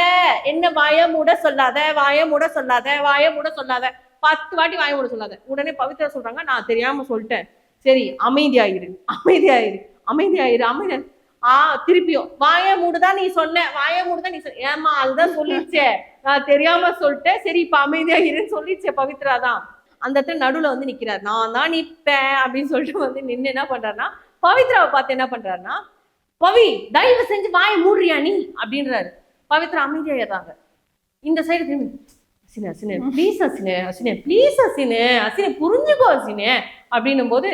என்ன வாய மூட சொல்லாத, வாய மூட சொல்லாத, வாய மூட சொல்லாத, 10 வாட்டி வாய மூட சொல்லாத. உடனே பவித்ரா சொல்றாங்க, நான் தெரியாம சொல்லிட்டேன், சரி அமைதியாயிரு அமைதியாயிரு அமைதியாயிரு அமைதியா. திருப்பியும் வாய மூடுதான் நீ சொன்ன, வாய மூடுதான் நீ சொன்ன. ஏமா அதுதான் சொல்லிச்சே, நான் தெரியாம சொல்லிட்டேன், சரி இப்ப அமைதியாயிருன்னு சொல்லிச்சே பவித்ரா தான். அந்த இடத்துல நடுவுல வந்து நிக்கிறாரு, நான் தான் நிப்பேன் அப்படின்னு சொல்லிட்டு வந்து நின்று என்ன பண்றாருன்னா, பவித்ராவை பார்த்து என்ன பண்றாருன்னா, பவி தயவு செஞ்சு வாய மூடுறியா நீ அப்படின்றாரு. பவித்ரா அமைதியாயிடுறாங்க. இந்த சைடு திரும்பி, அசினே அசினே ப்ளீஸ் அசினே அசினே ப்ளீஸ் அசினே அசினே புரிஞ்சுக்கோ அசினே அப்படின்னும் போது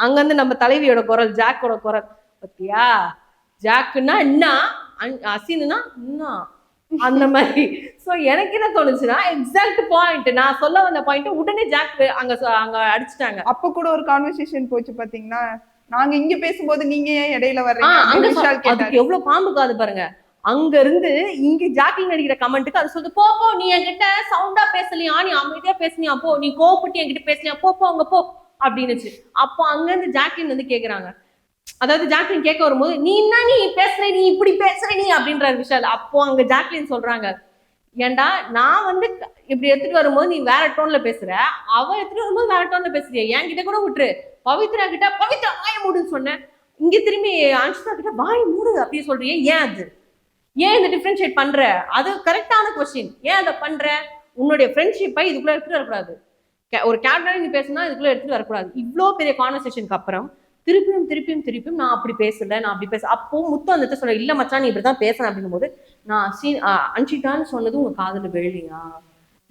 அங்கிருந்து நம்ம தலைவியோட குரல், ஜாக்கோட குரல், பத்தியா ஜாக்குன்னா என்ன, அசினா என்ன, அந்த மாதிரி. சோ எனக்கு என்ன தோணுச்சுன்னா, எக்ஸாக்ட் பாயிண்ட், நான் சொல்ல வந்த பாயிண்ட் உடனே ஜாக் அங்க அடிச்சுட்டாங்க. அப்ப கூட ஒரு கான்வர்சேஷன் போச்சு பாத்தீங்கன்னா, நாங்க இங்க பேசும்போது நீங்க ஏன் இடையில வர்றீங்க, அதுக்கு எவ்வளவு பாம்பு காது பாருங்க. அங்க இருந்து இங்க ஜாக்லின் அடிக்கிற கமெண்ட்டுக்கு அது சொல்லுது, போ போ நீ என்கிட்ட சவுண்டா பேசலையா, நீ அமைதியா பேசலையா, போ நீ கோவப்பட்டு என்கிட்ட பேசலையா, போ போ அங்க போ அப்படின்னுச்சு. அப்போ அங்க இருந்து ஜாக்லின் வந்து கேக்குறாங்க, அதாவது ஜாக்லின் கேட்க வரும்போது, நீ என்ன நீ பேசுற, நீ இப்படி பேசுற நீ அப்படின்றாரு விஷால். அப்போ அங்க ஜாக்லின் சொல்றாங்க, ஏண்டா நான் வந்து இப்படி எடுத்துட்டு வரும்போது நீ வேற டோன்ல பேசுற, அவ எடுத்துட்டு வரும்போது வேற டோன்ல பேசுறிய, என்கிட்ட கூட விட்டுரு, பவித்ரா கிட்ட பவித்ரா வாய மூடுன்னு சொன்னேன், இங்க திரும்பி அன்ஷிதா கிட்ட வாய மூடு அப்படின்னு சொல்றியே, ஏன் அது, ஏன் இந்த டிஃபரன்ஷியேட் பண்ற, அது கரெக்டான கொஸ்டின், ஏன் அதை பண்ற, உன்னுடைய ஃப்ரெண்ட்ஷிப்பை இதுக்குள்ள எடுத்துட்டு வரக்கூடாது, ஒரு கேப்டனா நீ பேசுனா இதுக்குள்ள எடுத்துட்டு வரக்கூடாது. இவ்வளோ பெரிய கான்வர்சேஷனுக்கு அப்புறம் திருப்பியும் திருப்பியும் திருப்பியும் நான் அப்படி பேசல, நான் அப்படி பேச. அப்போ முத்து அந்த சொல்ல, இல்ல மச்சான் நீ இப்படிதான் பேசுறேன் அப்படிங்கும் போது, நான் அன்ஷிதான்னு சொன்னது உங்க காதுல விழலையா,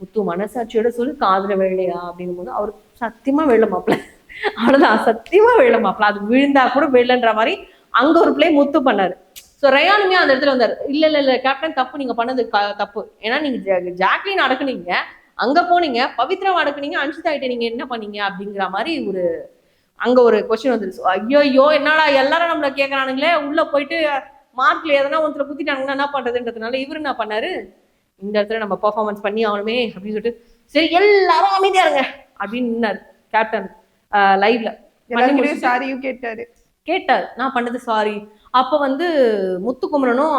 முத்து மனசாட்சியோட சொல்லி காதுல விழலையா அப்படிங்கும் போது, அவரு சத்தியமா விழ மாப்பிள்ள, அவ்வளவுதான் சத்தியமா விழ மாப்பிள்ள, அது விழுந்தா கூட விழன்ற மாதிரி அங்க ஒரு பிளே முத்து பண்ணாரு. ஸோ ரயானுமே அந்த இடத்துல வந்தாரு, இல்ல இல்ல இல்ல கேப்டன் தப்பு, நீங்க பண்ணது தப்பு, ஏன்னா நீங்க ஜாக்லின் அடக்குனீங்க, அங்க போனீங்க பவித்ரா அடக்குனீங்க, அன்ஷிதா கிட்ட நீங்க என்ன பண்ணீங்க அப்படிங்கிற மாதிரி ஒரு அங்க ஒரு கொஸ்டின் வந்துருச்சு. ஐயோ என்னடா எல்லாரும் நம்மள கேட்கறானுங்களே, உள்ள போயிட்டு மார்க்ல எதனா ஒருத்தர குத்திட்டானுங்கன்னா என்ன பண்றதுன்றதுனால இவரு என்ன பண்ணாரு, இந்த இடத்துல நம்ம பெர்ஃபார்மன்ஸ் பண்ணி ஆகணுமே அப்படின்னு சொல்லிட்டு, சரி எல்லாரும் அமைதியா இருங்க அப்படின்னு நின்னாரு கேப்டன் லைவ்ல. சாரியும் கேட்டார், நான் பண்ணது சாரி. அப்ப வந்து முத்துக்குமரனும்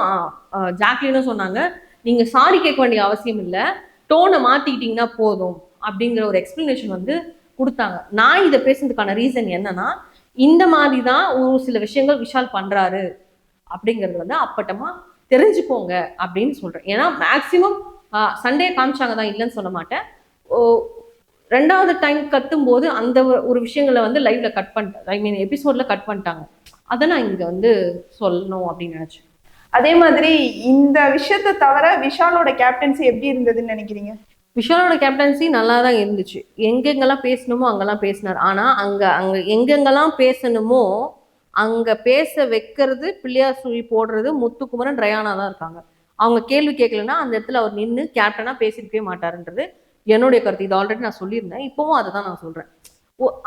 ஜாக்லினும் சொன்னாங்க, நீங்க சாரி கேட்க வேண்டிய அவசியம் இல்லை, டோனை மாத்திக்கிட்டீங்கன்னா போதும் அப்படிங்கிற ஒரு எக்ஸ்பிளனேஷன் வந்து கொடுத்தாங்க. நான் இதை பேசுறதுக்கான ரீசன் என்னன்னா, இந்த மாதிரி தான் ஒரு சில விஷயங்கள் விஷால் பண்றாரு அப்படிங்கிறது வந்து அப்பட்டமா தெரிஞ்சுக்கோங்க அப்படின்னு சொல்றேன். ஏன்னா மேக்சிமம் சண்டே காமிச்சாங்க தான், இல்லைன்னு சொல்ல மாட்டேன். ரெண்டாவது டைம் கத்தும் போது அந்த ஒரு விஷயங்களை வந்து லைவ்ல கட் பண்ணிட்டாங்க, ஐ மீன் எபிசோட்ல கட் பண்ணிட்டாங்க. அதை நான் இங்க வந்து சொல்லணும் அப்படின்னு நினைச்சேன். அதே மாதிரி இந்த விஷயத்தை தவிர விஷாலோட கேப்டன்சி எப்படி இருந்ததுன்னு நினைக்கிறீங்க? விஷாலோட கேப்டன்சி நல்லா தான் இருந்துச்சு, எங்கெங்கெல்லாம் பேசணுமோ அங்கெல்லாம் பேசினார். ஆனா அங்க எங்கெங்கெல்லாம் பேசணுமோ அங்க பேச வைக்கிறது, பிள்ளையார் சுழி போடுறது முத்துக்குமரன் ரயானா தான் இருக்காங்க. அவங்க கேள்வி கேட்கலன்னா அந்த இடத்துல அவர் நின்று கேப்டனா பேசிருக்கவே மாட்டாருன்றது என்னுடைய கருத்து. இது ஆல்ரெடி நான் சொல்லியிருந்தேன், இப்பவும் அதை தான் நான் சொல்றேன்.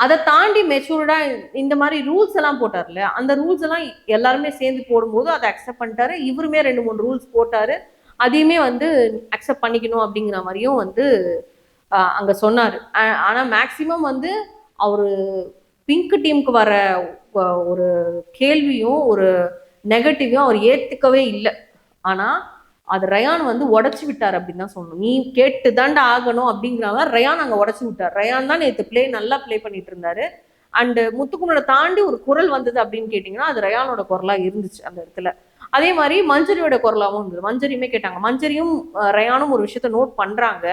அதை தாண்டி மெச்சூர்டா இந்த மாதிரி ரூல்ஸ் எல்லாம் போட்டார்ல, அந்த ரூல்ஸ் எல்லாம் எல்லாருமே சேர்ந்து போடும்போது அதை அக்செப்ட் பண்ணிட்டாரு. இவருமே 2-3 ரூல்ஸ் போட்டாரு, அதையுமே வந்து அக்செப்ட் பண்ணிக்கணும் அப்படிங்கிற மாதிரியும் வந்து அங்க சொன்னாரு. ஆனா மேக்சிமம் வந்து அவரு பிங்க் டீமுக்கு வர ஒரு கேள்வியும் ஒரு நெகட்டிவையும் அவர் ஏத்துக்கவே இல்லை. ஆனா அது ரயான் வந்து உடச்சு விட்டார் அப்படின்னு தான் சொல்லணும். நீ கேட்டு தாண்டா ஆகணும் அப்படிங்கிறவங்க ரயான் அங்க உடச்சு விட்டார். ரயான் தான் நேற்று நல்லா பிளே பண்ணிட்டு இருந்தாரு. அண்ட் முத்துக்குமரனை தாண்டி ஒரு குரல் வந்தது அப்படின்னு கேட்டீங்கன்னா அது ரயானோட குரலா இருந்துச்சு அந்த இடத்துல. அதே மாதிரி மஞ்சரியோட குரலாவும் இருந்தது. மஞ்சரியுமே கேட்டாங்க, மஞ்சரியும் ரயானும் ஒரு விஷயத்த நோட் பண்றாங்க.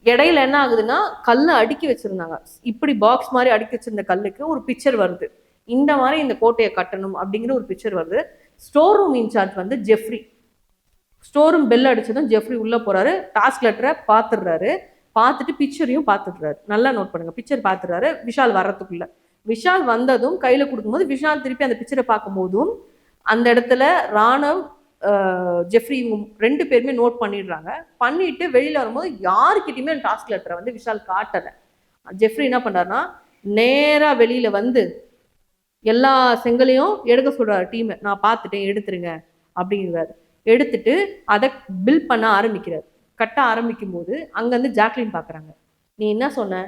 இடையில என்ன ஆகுதுன்னா, கல்லை அடுக்கி வச்சிருந்தாங்க, இப்படி பாக்ஸ் மாதிரி அடுக்கி வச்சிருந்த கல்லுக்கு ஒரு பிக்சர் வருது, இந்த மாதிரி இந்த கோட்டையை கட்டணும் அப்படிங்கிற ஒரு பிக்சர் வருது. ஸ்டோர் ரூம் இன்சார்ஜ் வந்து ஜெஃப்ரி, ஸ்டோர் ரூம் பெல் அடிச்சதும் ஜெஃப்ரி உள்ள போறாரு, டாஸ்க் லெட்டரை பாத்துடுறாரு, பார்த்துட்டு பிக்சரையும் பார்த்துடுறாரு. நல்லா நோட் பண்ணுங்க, பிக்சர் பார்த்துடுறாரு விஷால் வர்றதுக்குள்ள. விஷால் வந்ததும் கையில கொடுக்கும்போது விஷால் திருப்பி அந்த பிக்சரை பார்க்கும் போதும் அந்த இடத்துல ராணவ் ஜெஃப்ரி இவங்க 2 பேருமே நோட் பண்ணிடுறாங்க. பண்ணிட்டு வெளியில வரும்போது யாருக்கிட்டையுமே டாஸ்க் லெட்டரை வந்து விஷால் காட்டலை. ஜெஃப்ரி என்ன பண்ணாருன்னா நேரா வெளியில வந்து எல்லா செங்கலையும் எடுக்க சொல்றாரு டீமை, நான் பார்த்துட்டேன் எடுத்துருங்க அப்படிங்கிறாரு. எடுத்துட்டு அதை பில் பண்ண ஆரம்பிக்கிறார். கட்ட ஆரம்பிக்கும் போது அங்கேருந்து ஜாக்லின் பார்க்குறாங்க. நீ என்ன சொன்ன,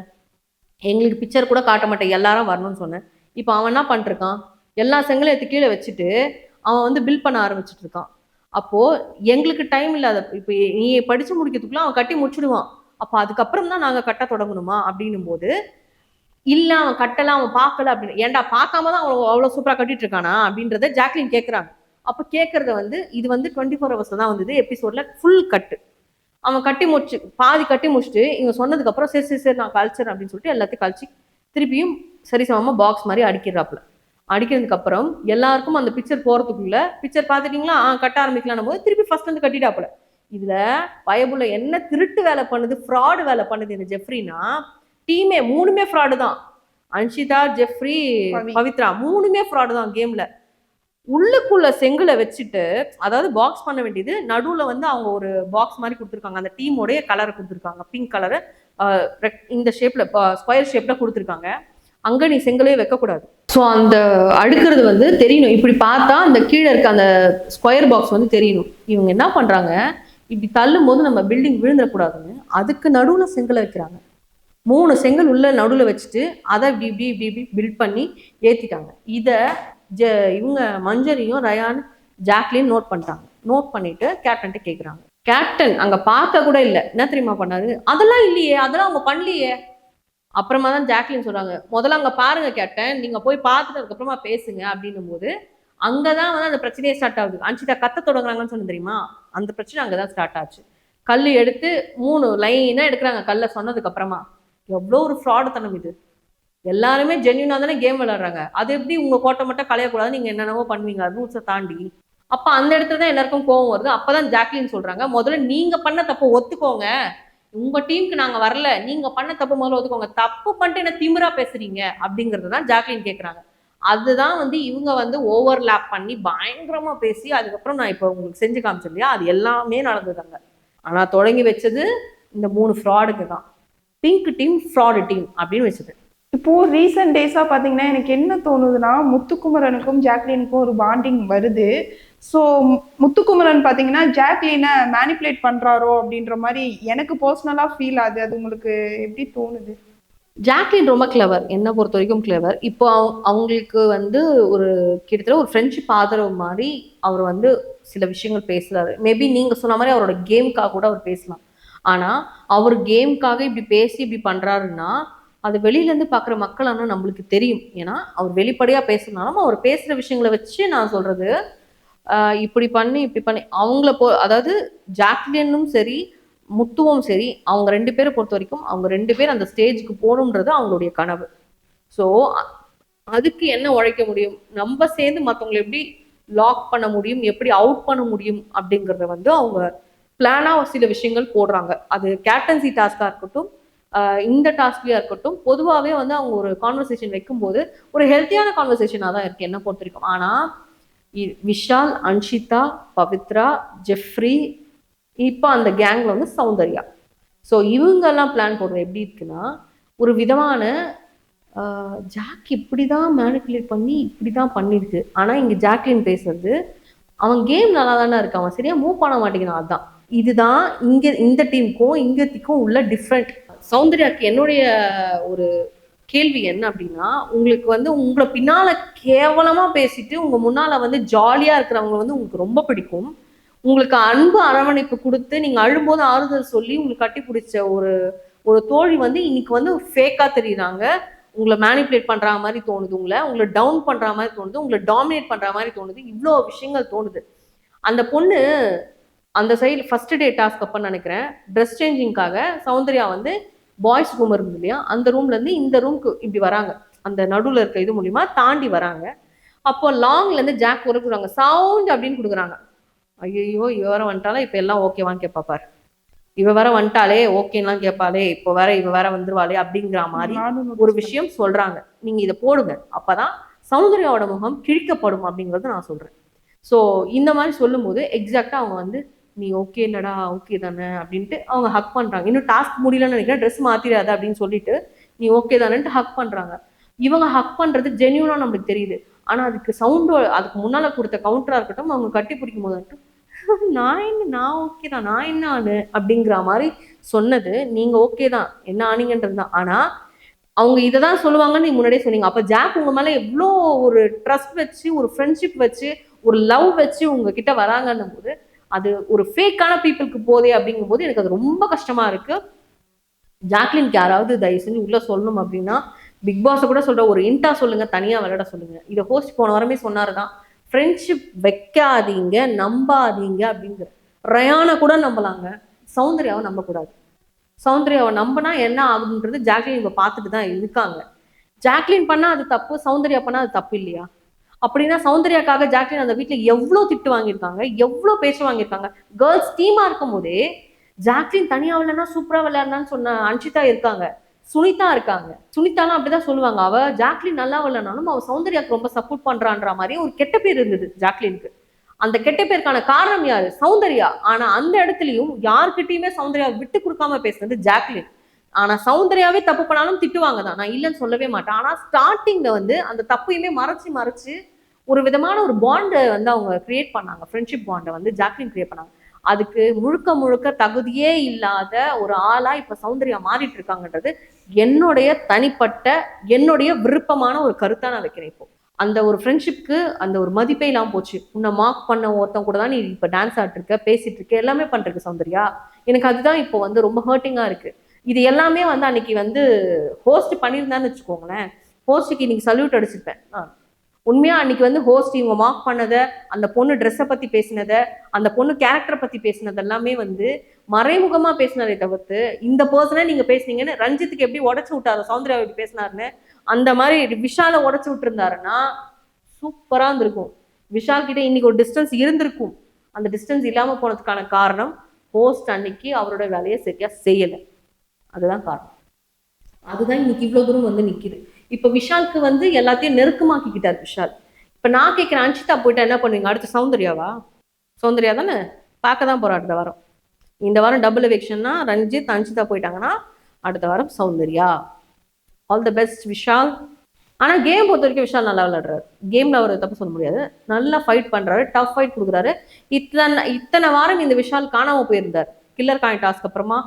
எங்களுக்கு பிக்சர் கூட காட்ட மாட்டேன், எல்லாரும் வரணும்னு சொன்னேன். இப்போ அவன் என்ன பண்ணிருக்கான், எல்லா செங்கலையும் எடுத்து கீழே வச்சுட்டு அவன் வந்து பில் பண்ண ஆரம்பிச்சுட்டு இருக்கான். அப்போ எங்களுக்கு டைம் இல்லாத, இப்போ நீ படிச்சு முடிக்கிறதுக்குள்ள அவன் கட்டி முடிச்சுடுவான். அப்போ அதுக்கப்புறம் தான் நாங்கள் கட்ட தொடங்கணுமா அப்படின்னும் போது, இல்ல அவன் கட்டல, அவன் பார்க்கல அப்படின்னு. ஏன்டா பார்க்காம தான் அவன் அவ்வளோ சூப்பராக கட்டிட்டு இருக்கானா அப்படின்றத ஜாக்லின் கேட்குறாங்க. அப்போ கேட்கறத வந்து இது வந்து 24 hours தான் வந்தது எபிசோட்ல ஃபுல் கட்டு. அவன் கட்டி முடிச்சு பாதி கட்டி முடிச்சுட்டு இவங்க சொன்னதுக்கு அப்புறம் சரி சரி சரி நான் கழிச்சிடறேன் அப்படின்னு சொல்லிட்டு எல்லாத்தையும் கழிச்சு திருப்பியும் சரிசமமா பாக்ஸ் மாதிரி அடிக்கிறாப்புல. அடிக்கிறதுக்கு அப்புறம் எல்லாருக்கும் அந்த பிக்சர் போறதுக்குள்ள, பிக்சர் பார்த்துட்டீங்களா கட்ட ஆரம்பிக்கலாம் போது திருப்பி ஃபர்ஸ்ட் வந்து கட்டிட்டாப்புல. இதுல பயபுள்ள என்ன திருட்டு வேலை பண்ணுது, ஃப்ராடு வேலை பண்ணுது இந்த ஜெஃப்ரினா. டீமே 3மே ஃப்ராடு தான். அன்ஷிதா, ஜெஃப்ரி, பவித்ரா 3மே ஃப்ராடு தான் கேம்ல. உள்ளுக்குள்ள செங்கலை வச்சுட்டு, அதாவது பாக்ஸ் பண்ண வேண்டியது நடுவுல வந்து அவங்க ஒரு பாக்ஸ் மாதிரி கொடுத்துருக்காங்க. அந்த டீமோடைய கலரை கொடுத்துருக்காங்க, பிங்க் கலரு இந்த ஷேப்ல ஸ்கொயர் ஷேப்ல கொடுத்துருக்காங்க. அங்க நீ செங்கலே வைக்கக்கூடாது. ஸோ அந்த அடுக்கிறது வந்து தெரியணும். இப்படி பார்த்தா அந்த கீழே இருக்க அந்த ஸ்கொயர் பாக்ஸ் வந்து தெரியணும். இவங்க என்ன பண்றாங்க, இப்படி தள்ளும் போது நம்ம பில்டிங் விழுந்துடக்கூடாதுன்னு அதுக்கு நடுவுல செங்கலை வைக்கிறாங்க. 3 செங்கல் உள்ள நடுவில் வச்சுட்டு அதை இப்படி இப்படி இப்படி பில்ட் பண்ணி ஏற்றிட்டாங்க. இதை இவங்க மஞ்சரியும் ரயான் ஜாக்லின் நோட் பண்ணிட்டாங்க. நோட் பண்ணிட்டு கேப்டன்ட்ட கேட்குறாங்க. கேப்டன் அங்கே பார்க்க கூட இல்லை, என்ன தெரியுமா பண்ணாரு, அதெல்லாம் இல்லையே, அதெல்லாம் அவங்க பண்ணலையே. அப்புறமா தான் ஜாக்லின் சொல்றாங்க, முதல்ல அங்கே பாருங்க கேப்டன், நீங்கள் போய் பார்த்துட்டு அதுக்கப்புறமா பேசுங்க அப்படின்னும் போது அங்கதான் வந்து அந்த பிரச்சனையே ஸ்டார்ட் ஆகுது. அன்ஷிதா கத்த தொடங்குறாங்கன்னு சொன்ன தெரியுமா, அந்த பிரச்சனை அங்கதான் ஸ்டார்ட் ஆச்சு. கல் எடுத்து 3 லைனா எடுக்கிறாங்க கல்லை சொன்னதுக்கு அப்புறமா. எவ்வளோ ஒரு ஃப்ராடு தனம் இது. எல்லாருமே ஜென்யூனா தானே கேம் விளையாடுறாங்க. அது எப்படி உங்க கோட்டை மட்டும் கலையக்கூடாது, நீங்க என்னென்னவோ பண்ணுவீங்க ரூல்ஸை தாண்டி. அப்ப அந்த இடத்துல தான் எல்லாருக்கும் கோவம் வருது. அப்பதான் ஜாக்லின் சொல்றாங்க, முதல்ல நீங்க பண்ண தப்பு ஒத்துக்கோங்க, உங்க டீமுக்கு நாங்க வரல, நீங்க பண்ண தப்பு முதல்ல ஒத்துக்கோங்க, தப்பு பண்ணிட்டு என்ன திமிரா பேசுறீங்க அப்படிங்கறது தான் ஜாக்லின் கேட்கறாங்க. அதுதான் வந்து இவங்க வந்து ஓவர்லேப் பண்ணி பயங்கரமா பேசி அதுக்கப்புறம் நான் இப்போ உங்களுக்கு செஞ்சு காமிச்சேன் இல்லையா, அது எல்லாமே நடந்ததாங்க. ஆனா தொடங்கி வச்சது இந்த 3 ஃப்ராடுக்கு தான். பிங்க் டீம், ஃப்ராடு டீம் அப்படின்னு வச்சது. இப்போ ரீசெண்ட் டேஸா பாத்தீங்கன்னா எனக்கு என்ன தோணுதுன்னா, முத்துக்குமரனுக்கும் ஜாக்லினுக்கும் ஒரு பாண்டிங் வருது. ஸோ முத்துக்குமரன் பாத்தீங்கன்னா ஜாக்லினை மேனிப்புலேட் பண்றாரோ அப்படின்ற மாதிரி எனக்கு பர்சனலா ஃபீல் ஆகுது. அது உங்களுக்கு எப்படி தோணுது? ஜாக்லின் ரொம்ப கிளவர், என்னை பொறுத்த வரைக்கும் கிளவர். இப்போ அவங்களுக்கு வந்து ஒரு கிட்டத்தட்ட ஒரு ஃப்ரெண்ட்ஷிப் ஆதரவு மாதிரி அவர் வந்து சில விஷயங்கள் பேசுறாரு. மேபி நீங்க சொன்ன மாதிரி அவரோட கேமுக்காக கூட அவர் பேசலாம். ஆனா அவர் கேமுக்காக இப்படி பேசி இப்படி பண்றாருன்னா அது வெளியிலேருந்து பார்க்குற மக்கள் ஆனால் நம்மளுக்கு தெரியும். ஏன்னா அவர் வெளிப்படையாக பேசுனாலும் அவர் பேசுகிற விஷயங்களை வச்சு நான் சொல்கிறது, இப்படி பண்ணி அவங்கள அதாவது ஜாக்லினும் சரி முத்துவும் சரி, அவங்க 2 பேரை பொறுத்த வரைக்கும் அவங்க 2 பேர் அந்த ஸ்டேஜுக்கு போகணுன்றது அவங்களுடைய கனவு. ஸோ அதுக்கு என்ன உழைக்க முடியும், நம்ம சேர்ந்து மற்றவங்களை எப்படி லாக் பண்ண முடியும், எப்படி அவுட் பண்ண முடியும் அப்படிங்கிறத வந்து அவங்க பிளானாக சில விஷயங்கள் போடுறாங்க. அது கேப்டன்சி டாஸ்காக இருக்கட்டும், இந்த டாஸ்க்லயா இருக்கட்டும், பொதுவாகவே வந்து அவங்க ஒரு கான்வர்சேஷன் வைக்கும்போது ஒரு ஹெல்த்தியான கான்வர்சேஷனாக தான் இருக்கு என்ன பொறுத்த வரைக்கும். ஆனால் விஷால், அன்ஷிதா, பவித்ரா, ஜெஃப்ரி, இப்போ அந்த கேங்ல வந்து சௌந்தர்யா. ஸோ இவங்கெல்லாம் பிளான் போடுறது எப்படி இருக்குன்னா, ஒரு விதமான ஜாக் இப்படி தான் மேனிப்புலேட் பண்ணி இப்படி தான் பண்ணிருக்கு. ஆனால் இங்கே ஜாக்லின் பேசுறது, அவன் கேம் நல்லா தானே இருக்கு, அவன் சரியா மூவ் பண்ண மாட்டேங்கிறான். அதுதான் இதுதான் இங்கே இந்த டீமுக்கும் இங்கத்திக்கும் உள்ள டிஃப்ரெண்ட். சௌந்தர்யாக்கு என்னுடைய ஒரு கேள்வி என்ன அப்படின்னா, உங்களுக்கு வந்து உங்களை பின்னால கேவலமா பேசிட்டு உங்க முன்னால வந்து ஜாலியா இருக்கிறவங்க வந்து உங்களுக்கு ரொம்ப பிடிக்கும். உங்களுக்கு அன்பு அரவணைப்பு கொடுத்து நீங்க அழும்போது ஆறுதல் சொல்லி உங்களுக்கு கட்டி பிடிச்ச ஒரு தோழி வந்து இன்னைக்கு வந்து ஃபேக்கா தெரியுறாங்க. உங்களை மேனிப்புலேட் பண்ற மாதிரி தோணுது, உங்களை டவுன் பண்ற மாதிரி தோணுது, உங்களை டாமினேட் பண்ற மாதிரி தோணுது, இவ்வளோ விஷயங்கள் தோணுது. அந்த பொண்ணு அந்த சைடு ஃபர்ஸ்ட் டே டாஸ்க் அப்பன்னு நினைக்கிறேன், ட்ரெஸ் சேஞ்சிங்காக சௌந்தர்யா வந்து பாய்ஸ் ரூம் இருந்து இல்லையா, அந்த ரூம்ல இருந்து இந்த ரூம்க்கு இப்படி வராங்க, அந்த நடுவில் இருக்க இது மூலியமா தாண்டி வராங்க. அப்போ லாங்ல இருந்து ஜாக் ஒரு கொடுக்குறாங்க, சவுண்ட் அப்படின்னு கொடுக்குறாங்க. ஐயோ இவ வர வந்துட்டாலே இப்போ எல்லாம் ஓகேவான்னு கேட்பாப்பாரு, இவ வர வந்துட்டாலே ஓகேலாம் கேட்பாளே, இப்போ வேற இவ வேற வந்துருவாளே அப்படிங்கிற மாதிரி ஒரு விஷயம் சொல்றாங்க. நீங்க இதை போடுங்க, அப்பதான் சௌந்தர்யாவோட முகம் கிழிக்கப்படும் அப்படிங்கறது நான் சொல்றேன். ஸோ இந்த மாதிரி சொல்லும் போது எக்ஸாக்டா அவங்க வந்து நீ ஓகே இல்லடா ஓகே தானே அப்படின்ட்டு அவங்க ஹக் பண்றாங்க. இன்னும் டாஸ்க் முடியலன்னு நினைக்கிறேன், ட்ரெஸ் மாத்திராத அப்படின்னு சொல்லிட்டு நீ ஓகே தானேன்ட்டு ஹக் பண்றாங்க. இவங்க ஹக் பண்றது ஜென்யூனா நம்மளுக்கு தெரியுது. ஆனா அதுக்கு சவுண்ட், அதுக்கு முன்னால கொடுத்த கவுண்டரா இருக்கட்டும், அவங்க கட்டி பிடிக்கும் போது நான் என்ன, நான் ஓகே தான், நான் என்ன ஆனு அப்படிங்கிற மாதிரி சொன்னது. நீங்க ஓகே தான், என்ன ஆனீங்கன்றது தான். ஆனா அவங்க இதை தான் சொல்லுவாங்கன்னு நீங்க முன்னாடியே சொன்னீங்க. அப்ப ஜாக் உங்க மேல எவ்வளோ ஒரு ட்ரஸ்ட் வச்சு, ஒரு ஃப்ரெண்ட்ஷிப் வச்சு, ஒரு லவ் வச்சு உங்ககிட்ட வராங்கன்னும் போது அது ஒரு ஃபேக்கான பீப்புளுக்கு போதே அப்படிங்கும் போது எனக்கு அது ரொம்ப கஷ்டமா இருக்கு. ஜாக்லின்க்கு யாராவது தயவு செஞ்சு உள்ள சொல்லணும் அப்படின்னா, பிக் பாஸ் கூட சொல்ற, ஒரு இன்டா சொல்லுங்க, தனியா விளையாட சொல்லுங்க. இதை ஹோஸ்ட் போன வாரமே சொன்னாருதான், ஃப்ரெண்ட்ஷிப் வைக்காதீங்க, நம்பாதீங்க அப்படிங்கிற. ரயானை கூட நம்பலாங்க, சௌந்தர்யாவை நம்பக்கூடாது. சௌந்தர்யாவை நம்பினா என்ன ஆகுதுன்றது ஜாக்லின் இப்ப பார்த்துட்டு தான் இருக்காங்க. ஜாக்லின் பண்ணா அது தப்பு, சௌந்தர்யா பண்ணா அது தப்பு இல்லையா? அப்படின்னா சௌந்தர்யாக்காக ஜாக்லின் அந்த வீட்டுல எவ்வளவு திட்டு வாங்கியிருக்காங்க, எவ்வளவு பேச்சு வாங்கியிருக்காங்க. கேர்ள்ஸ் டீமா இருக்கும் போதே ஜாக்லின் தனியா விளையாடுனா சூப்பரா விளையாடுனான்னு சொன்ன அன்ஷிதா இருக்காங்க, சுனிதா இருக்காங்க. சுனிதாலாம் அப்படிதான் சொல்லுவாங்க, அவ ஜாக்லின் நல்லா விளையாடனாலும் அவ சௌந்தர்யாக்கு ரொம்ப சப்போர்ட் பண்றான்ற மாதிரி ஒரு கெட்ட பேர் இருந்தது ஜாக்லினுக்கு. அந்த கெட்ட பேருக்கான காரணம் யாரு? சௌந்தர்யா. ஆனா அந்த இடத்துலயும் யார்கிட்டயுமே சௌந்தர்யா விட்டு கொடுக்காம பேசுனது ஜாக்லின். ஆனா சௌந்தர்யாவே தப்பு பண்ணாலும் திட்டுவாங்க தான், நான் இல்லைன்னு சொல்லவே மாட்டேன். ஆனா ஸ்டார்டிங்ல வந்து அந்த தப்பையுமே மறைச்சு மறைச்சு ஒரு விதமான ஒரு பாண்டை வந்து அவங்க கிரியேட் பண்ணாங்க, ஃப்ரெண்ட்ஷிப் பாண்டை வந்து ஜாக்லின் கிரியேட் பண்ணாங்க. அதுக்கு முழுக்க முழுக்க தகுதியே இல்லாத ஒரு ஆளா இப்ப சௌந்தர்யா மாறிட்டு இருக்காங்கன்றது என்னுடைய தனிப்பட்ட, என்னுடைய விருப்பமான ஒரு கருத்தா நான் வைக்கிறேன். இப்போ அந்த ஒரு ஃப்ரெண்ட்ஷிப்க்கு அந்த ஒரு மதிப்பே இல்லாம போச்சு. உன்னை மார்க் பண்ண ஒருத்தன் கூட தான் நீ இப்ப டான்ஸ் ஆடிட்டு இருக்க, பேசிட்டு இருக்க, எல்லாமே பண்றது சௌந்தர்யா. எனக்கு அதுதான் இப்போ வந்து ரொம்ப ஹர்ட்டிங்கா இருக்கு. இது எல்லாமே வந்து அன்னைக்கு வந்து ஹோஸ்ட் பண்ணியிருந்தான்னு வச்சுக்கோங்களேன், ஹோஸ்டுக்கு இன்னைக்கு சல்யூட் அடிச்சிருப்பேன். உண்மையா அன்னைக்கு வந்து ஹோஸ்ட் இவங்க மார்க் பண்ணதை, அந்த பொண்ணு ட்ரெஸ்ஸை பத்தி பேசினதை, அந்த பொண்ணு கேரக்டரை பத்தி பேசினது எல்லாமே வந்து மறைமுகமா பேசினதை தவிர்த்து, இந்த பர்சனை நீங்க பேசுனீங்கன்னு ரஞ்சித்துக்கு எப்படி உடச்சு விட்டாரு சௌந்தர்யா எப்படி பேசினாருன்னு, அந்த மாதிரி விஷாலை உடச்சு விட்டுருந்தாருன்னா சூப்பரா இருந்திருக்கும். விஷால் கிட்ட இன்னைக்கு ஒரு டிஸ்டன்ஸ் இருந்திருக்கும். அந்த டிஸ்டன்ஸ் இல்லாம போனதுக்கான காரணம் ஹோஸ்ட் அன்னைக்கு அவரோட வேலையை சரியா செய்யலை. அதுதான் காரணம். அதுதான் இன்னைக்கு இவ்வளவு தூரம் வந்து நிக்குது. இப்ப விஷாலுக்கு வந்து எல்லாத்தையும் நெருக்கமாக்கிக்கிட்டார் விஷால். இப்ப நான் கேட்கிறேன், அன்ஷிதா போயிட்டா என்ன பண்ணுவீங்க? அடுத்து சௌந்தர்யாவா? சௌந்தர்யா தானே பார்க்க தான் போறா அடுத்த வாரம். இந்த வாரம் டபுள் எவிக்ஷன்னா ரஞ்சித் அன்ஷிதா போயிட்டாங்கன்னா அடுத்த வாரம் Soundarya. All the best Vishal. ஆனா கேம் பொறுத்த வரைக்கும் விஷால் நல்லா விளையாடுறாரு. கேம்ல அவர் தப்பு சொல்ல முடியாது, நல்லா ஃபைட் பண்றாரு, டஃப் ஃபைட் கொடுக்குறாரு. இத்தனை வாரம் இந்த விஷால் காணாம போயிருந்தார். கில்லர் காயின் டாஸ்க் அப்புறமா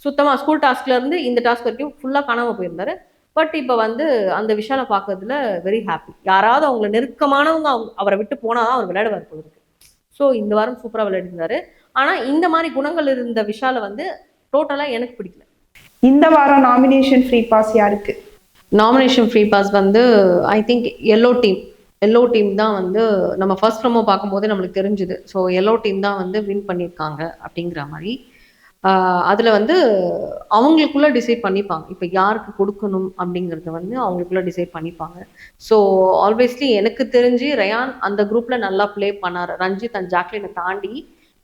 சுத்தமா ஸ்கூல் டாஸ்க்ல இருந்து இந்த டாஸ்க் வரைக்கும் ஃபுல்லா காணாம போயிருந்தாரு. பட் இப்ப வந்து அந்த விஷாலை பார்க்கறதுல வெரி ஹாப்பி. யாராவது அவங்களை நெருக்கமானவங்க அவரை விட்டு போனாதான் அவர் விளையாடுவார் போல இருக்கு. ஸோ இந்த வாரம் சூப்பரா விளையாடிருந்தாரு. ஆனா இந்த மாதிரி குணங்கள் இருந்த விஷாலை வந்து டோட்டலா எனக்கு பிடிக்கல. இந்த வாரம் நாமினேஷன் ஃப்ரீ பாஸ் யாருக்கு? நாமினேஷன் ஃப்ரீ பாஸ் வந்து ஐ திங்க் எல்லோ டீம் தான் வந்து நம்ம ஃபர்ஸ்ட் ப்ரோமோ பார்க்கும்போதே நம்மளுக்கு தெரிஞ்சுது. ஸோ எல்லோ டீம் தான் வந்து வின் பண்ணியிருக்காங்க அப்படிங்கிற மாதிரி. அதில் வந்து அவங்களுக்குள்ள டிசைட் பண்ணிப்பாங்க, இப்போ யாருக்கு கொடுக்கணும் அப்படிங்கிறத வந்து அவங்களுக்குள்ள டிசைட் பண்ணிப்பாங்க. ஸோ ஆல்வேஸ்லி எனக்கு தெரிஞ்சு ரயான் அந்த குரூப்ல நல்லா ப்ளே பண்ணார். ரஞ்சித் அண்ட் ஜாக்லினை தாண்டி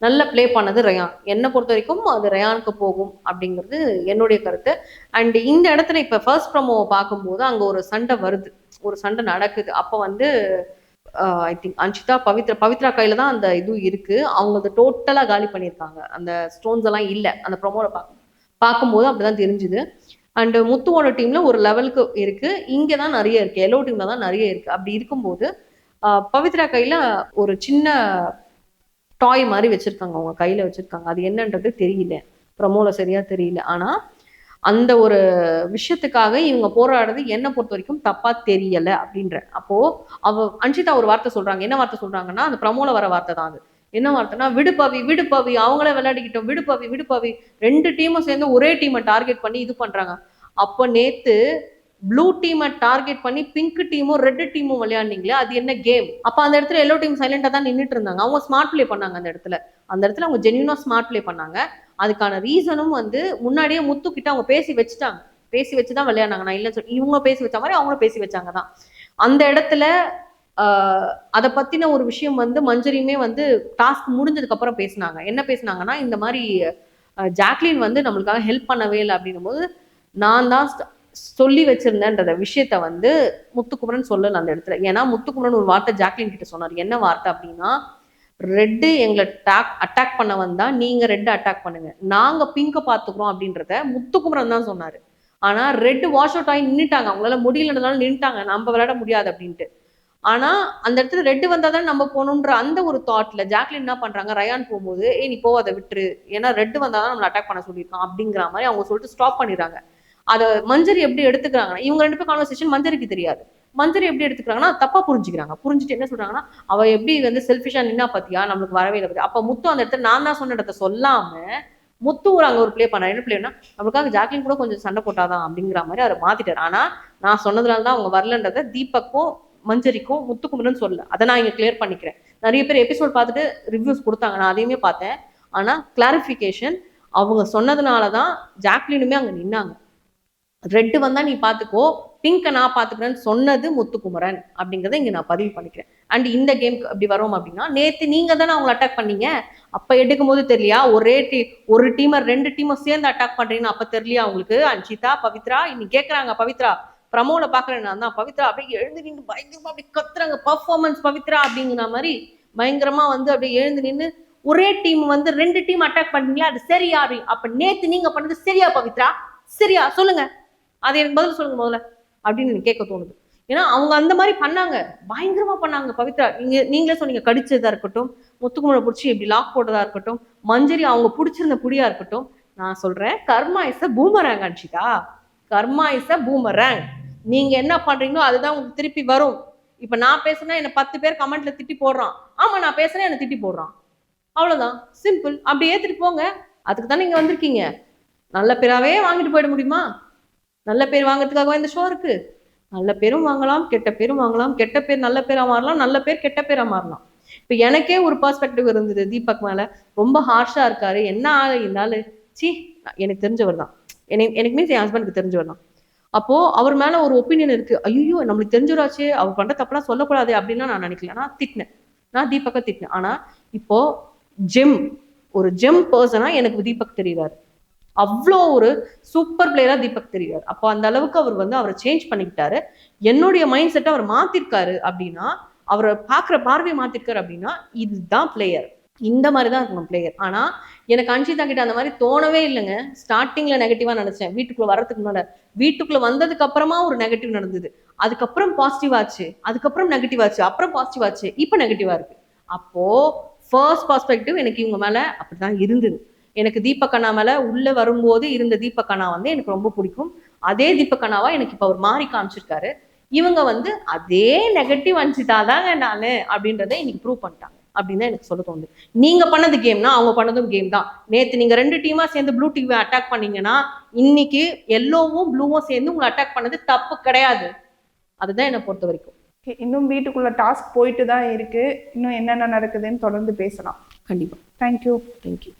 நல்லா ப்ளே பண்ணது ரயான். என்னை பொறுத்த வரைக்கும் அது ரயானுக்கு போகும் அப்படிங்கிறது என்னுடைய கருத்து. அண்ட் இந்த இடத்துல இப்போ ஃபர்ஸ்ட் ப்ரோமோவை பார்க்கும்போது அங்கே ஒரு சண்டை வருது, ஒரு சண்டை நடக்குது. அப்போ வந்து ஐ திங்க் அன்ஷிதா பவித்ரா கையில தான் அந்த இது இருக்கு. அவங்க அதை டோட்டலா காலி பண்ணியிருக்காங்க, அந்த ஸ்டோன்ஸ் எல்லாம் இல்லை அந்த ப்ரோமோல பார்க்கும்போது அப்படிதான் தெரிஞ்சுது. அண்ட் முத்துவோட டீம்ல ஒரு லெவலுக்கு இருக்கு, இங்கே தான் நிறைய இருக்கு, எல்லோ டீம்ல தான் நிறைய இருக்கு. அப்படி இருக்கும்போது பவித்ரா கையில ஒரு சின்ன டாய் மாதிரி வச்சிருக்காங்க, அவங்க கையில வச்சிருக்காங்க. அது என்னன்றது தெரியல, ப்ரோமோல சரியா தெரியல. ஆனா அந்த ஒரு விஷயத்துக்காக இவங்க போராடுறது என்னை பொறுத்த வரைக்கும் தப்பா தெரியல அப்படின்ற. அப்போ அன்ஷிதா ஒரு வார்த்தை சொல்றாங்க. என்ன வார்த்தை சொல்றாங்கன்னா, அந்த ப்ரோமோல வர வார்த்தை தான் அது. என்ன வார்த்தைனா, விடுப்பவி அவங்களே விளையாடிக்கிட்டோம், விடுப்பவி. 2 டீமும் சேர்ந்து ஒரே டீமை டார்கெட் பண்ணி இது பண்றாங்க. அப்போ நேத்து ப்ளூ டீமை டார்கெட் பண்ணி பிங்க் டீமும் ரெட் டீமும் விளையாடுனீங்களே, அது என்ன கேம்? அப்ப அந்த இடத்துல எல்லோ டீம் சைலண்டா தான் நின்றுட்டு இருந்தாங்க. அவங்க ஸ்மார்ட் பிளே பண்ணாங்க அந்த இடத்துல அவங்க ஜென்யூனா ஸ்மார்ட் பிளே பண்ணாங்க. அதுக்கான ரீசனும் வந்து முன்னாடியே முத்து கிட்ட அவங்க பேசி வச்சுட்டாங்க, பேசி வச்சுதான் விளையாடுனாங்க. நான் இல்லைன்னு சொல்லி, இவங்க பேசி வச்ச மாதிரி அவங்களும் பேசி வச்சாங்க தான் அந்த இடத்துல. அதை பத்தின ஒரு விஷயம் வந்து மஞ்சரியுமே வந்து டாஸ்க் முடிஞ்சதுக்கு அப்புறம் பேசினாங்க. என்ன பேசினாங்கன்னா, இந்த மாதிரி ஜாக்லின் வந்து நம்மளுக்காக ஹெல்ப் பண்ணவே இல்லை அப்படின்னும் போது, நான் தான் சொல்லி வச்சிருந்தேன்ற விஷயத்த வந்து முத்துக்குமரன் சொல்லல அந்த இடத்துல. ஏன்னா முத்துக்குமரன் ஒரு வார்த்தை ஜாக்லின் கிட்ட சொன்னார். என்ன வார்த்தை அப்படின்னா, ரெட்டு எங்களை அட்டாக் பண்ண வந்தா நீங்க ரெட் அட்டாக் பண்ணுங்க, நாங்க பிங்க பாத்துக்கிறோம் அப்படின்றத முத்துக்குமரன் தான் சொன்னாரு. ஆனா ரெட் வாஷ் அவுட் ஆகி நின்னுட்டாங்க, அவங்களால முடியலன்றதுனால நின்னுட்டாங்க, நம்ம விளையாட முடியாது அப்படின்ட்டு. ஆனா அந்த இடத்துல ரெட் வந்தாதான் நம்ம போகணுன்ற அந்த ஒரு தாட்ல ஜாக்லின் என்ன பண்றாங்க, ரயான் போகும்போது நீ போவாத விட்டுரு, ஏன்னா ரெட் வந்தாதான் நம்மள அட்டாக் பண்ண சொல்லியிருக்கான் அப்படிங்கிற மாதிரி அவங்க சொல்லிட்டு ஸ்டாப் பண்ணிடுறாங்க. அதை மஞ்சரி எப்படி எடுத்துக்கிறாங்கன்னா, இவங்க 2 பேரும் கான்வர்சேஷன் மஞ்சரிக்கு தெரியாது. மஞ்சரி எப்படி எடுத்துக்கிறாங்கன்னா தப்பா புரிஞ்சுக்கிறாங்க. புரிஞ்சுட்டு என்ன சொல்றாங்கன்னா, அவ எப்படி வந்து செல்ஃபிஷா நின்னா பாத்தியா, நம்மளுக்கு வரவே இல்லை பாத்தியா. அப்ப முத்து அந்த இடத்துல நான் தான் சொன்ன இடத்த சொல்லாம முத்து அங்க ஒரு பிளே பண்ணாரு. என்ன பிளேன்னா, நம்மளுக்காக ஜாக்லின் கூட கொஞ்சம் சண்டை போட்டாதான் அப்படிங்கிற மாதிரி அவரை மாத்திட்டாரு. ஆனா நான் சொன்னதுனால தான் அவங்க வரலன்றத தீபக்கும் மஞ்சரிக்கும் முத்துக்குமரன் சொல்லல. அதை நான் இங்க கிளியர் பண்ணிக்கிறேன். நிறைய பேர் எபிசோட் பார்த்துட்டு ரிவ்யூஸ் கொடுத்தாங்க, நான் அதையுமே பார்த்தேன். ஆனா கிளாரிபிகேஷன், அவங்க சொன்னதுனாலதான் ஜாக்லினுமே அங்க நின்னாங்க. ரெட் வந்தா நீ பாத்துக்கோ, பிங்க நான் பாத்துக்கிறேன்னு சொன்னது முத்துக்குமரன் அப்படிங்கறத இங்க நான் பதிவு பண்ணிக்கிறேன். அண்ட் இந்த கேம்க்கு அப்படி வரோம் அப்படின்னா, நேத்து நீங்க தானே அவங்களை அட்டாக் பண்ணீங்க, அப்ப எடுக்கும் போது தெரியலையா? ஒரு டீமர் 2 டீமர் சேர்ந்து அட்டாக் பண்றீங்கன்னு அப்ப தெரியலையா உங்களுக்கு? அன்ஷிதா, பவித்ரா இன்னைக்கு கேக்குறாங்க. பவித்ரா பிரமோல பாக்குறேன் நான் தான். பவித்ரா அப்படியே எழுந்து நின்று பயங்கரமா அப்படி கத்துறாங்க, பர்ஃபார்மன்ஸ் பவித்ரா அப்படிங்கிற மாதிரி பயங்கரமா வந்து அப்படியே எழுந்து நின்று, ஒரே டீம் வந்து 2 டீம் அட்டாக் பண்ணீங்களா, அது சரியா? அப்ப நேத்து நீங்க பண்ணது சரியா பவித்ரா? சரியா சொல்லுங்க, அது எனக்கு பதில் சொல்லுங்க முதல்ல அப்படின்னு எனக்கு கேட்க தோணுது. ஏன்னா அவங்க அந்த மாதிரி பண்ணாங்க, பயங்கரமா பண்ணாங்க. பவித்ரா நீங்களே சொன்னீங்க, கடிச்சதா இருக்கட்டும், முத்துக்குமரை பிடிச்சி இப்படி லாக் போட்டதா இருக்கட்டும், மஞ்சரி அவங்க பிடிச்சிருந்த புடியா இருக்கட்டும். நான் சொல்றேன், karma is a boomerang Anshitha, karma is a boomerang. நீங்க என்ன பண்றீங்களோ அதுதான் உங்களுக்கு திருப்பி வரும். இப்ப நான் பேசுனா என்ன 10 பேர் கமெண்ட்ல திட்டி போடுறான், ஆமா நான் பேசுறேன் என்ன திட்டி போடுறான், அவ்வளவுதான், சிம்பிள். அப்படி ஏத்துட்டு போங்க. அதுக்கு தான் நீங்க வந்திருக்கீங்க. நல்ல பேராவே வாங்கிட்டு போயிட முடியுமா? நல்ல பேர் வாங்குறதுக்காக இந்த ஷோ இருக்கு. நல்ல பேரும் வாங்கலாம், கெட்ட பேரும் வாங்கலாம். கெட்ட பேர் நல்ல பேரா மாறலாம், நல்ல பேர் கெட்ட பேரா மாறலாம். இப்ப எனக்கே ஒரு பெர்ஸ்பெக்டிவ் இருந்தது தீபக் மேல, ரொம்ப ஹார்ஷா இருக்காரு, என்ன ஆளு இருந்தாலும். சி, எனக்கு தெரிஞ்சவர் தான், எனக்கு மீன்ஸ் என் ஹஸ்பண்டுக்கு தெரிஞ்சவர் தான். அப்போ அவர் மேல ஒரு ஒப்பீனியன் இருக்கு. ஐயோ நம்மளுக்கு தெரிஞ்சவராச்சு, அவர் பண்ற தப்பெல்லாம் சொல்லக்கூடாது அப்படின்னு நான் நினைக்கல. நான் திட்டினேன், நான் தீபக்கை திட்டினேன். ஆனா இப்போ ஒரு ஜெம் பர்சனா எனக்கு தீபக் தெரியுறாரு. அவ்வளோ ஒரு சூப்பர் பிளேயரா தீபக் தெரியுறாரு. அப்போ அந்த அளவுக்கு அவர் வந்து அவரை சேஞ்ச் பண்ணிக்கிட்டாரு. என்னுடைய மைண்ட் செட்டை அவர் மாத்திருக்காரு அப்படின்னா, அவரை பாக்குற பார்வையை மாத்திருக்காரு அப்படின்னா, இதுதான் பிளேயர், இந்த மாதிரிதான் இருக்கணும் பிளேயர். ஆனா எனக்கு அன்ஷிதா கிட்ட அந்த மாதிரி தோணவே இல்லைங்க. ஸ்டார்டிங்ல நெகட்டிவா நினைச்சேன், வீட்டுக்குள்ள வர்றதுக்கு முன்னாடி. வீட்டுக்குள்ள வந்ததுக்கு அப்புறமா ஒரு நெகட்டிவ் நடந்தது, அதுக்கப்புறம் பாசிட்டிவ் ஆச்சு, அதுக்கப்புறம் நெகட்டிவ் ஆச்சு, அப்புறம் பாசிட்டிவ் ஆச்சு, இப்ப நெகட்டிவா இருக்கு. அப்போ ஃபர்ஸ்ட் பெர்ஸ்பெக்டிவ் எனக்கு இவங்க மேல அப்படிதான் இருந்தது. எனக்கு தீபக் அண்ணா மேல உள்ள வரும்போது இருந்த தீபக் அண்ணா வந்து எனக்கு ரொம்ப பிடிக்கும். அதே தீபக் அண்ணாவா எனக்கு இப்ப அவர் மாறி காமிச்சிருக்காரு. இவங்க வந்து அதே நெகட்டிவ் அன்ஷிதா தாங்க நானு அப்படின்றத இன்னைக்கு ப்ரூவ் பண்ணிட்டாங்க அப்படின்னு தான் எனக்கு சொல்ல தோணுது. நீங்க பண்ணது கேம்னா அவங்க பண்ணதும் கேம் தான். நேத்து நீங்க 2 டீமா சேர்ந்து ப்ளூ டீம் அட்டாக் பண்ணீங்கன்னா, இன்னைக்கு எல்லோவும் ப்ளூவும் சேர்ந்து உங்களை அட்டாக் பண்ணது தப்பு கிடையாது. அதுதான் என்னை பொறுத்த வரைக்கும். இன்னும் வீட்டுக்குள்ள டாஸ்க் போயிட்டு தான் இருக்கு. இன்னும் என்னென்ன நடக்குதுன்னு தொடர்ந்து பேசலாம். கண்டிப்பா. தேங்க்யூ. தேங்க்யூ.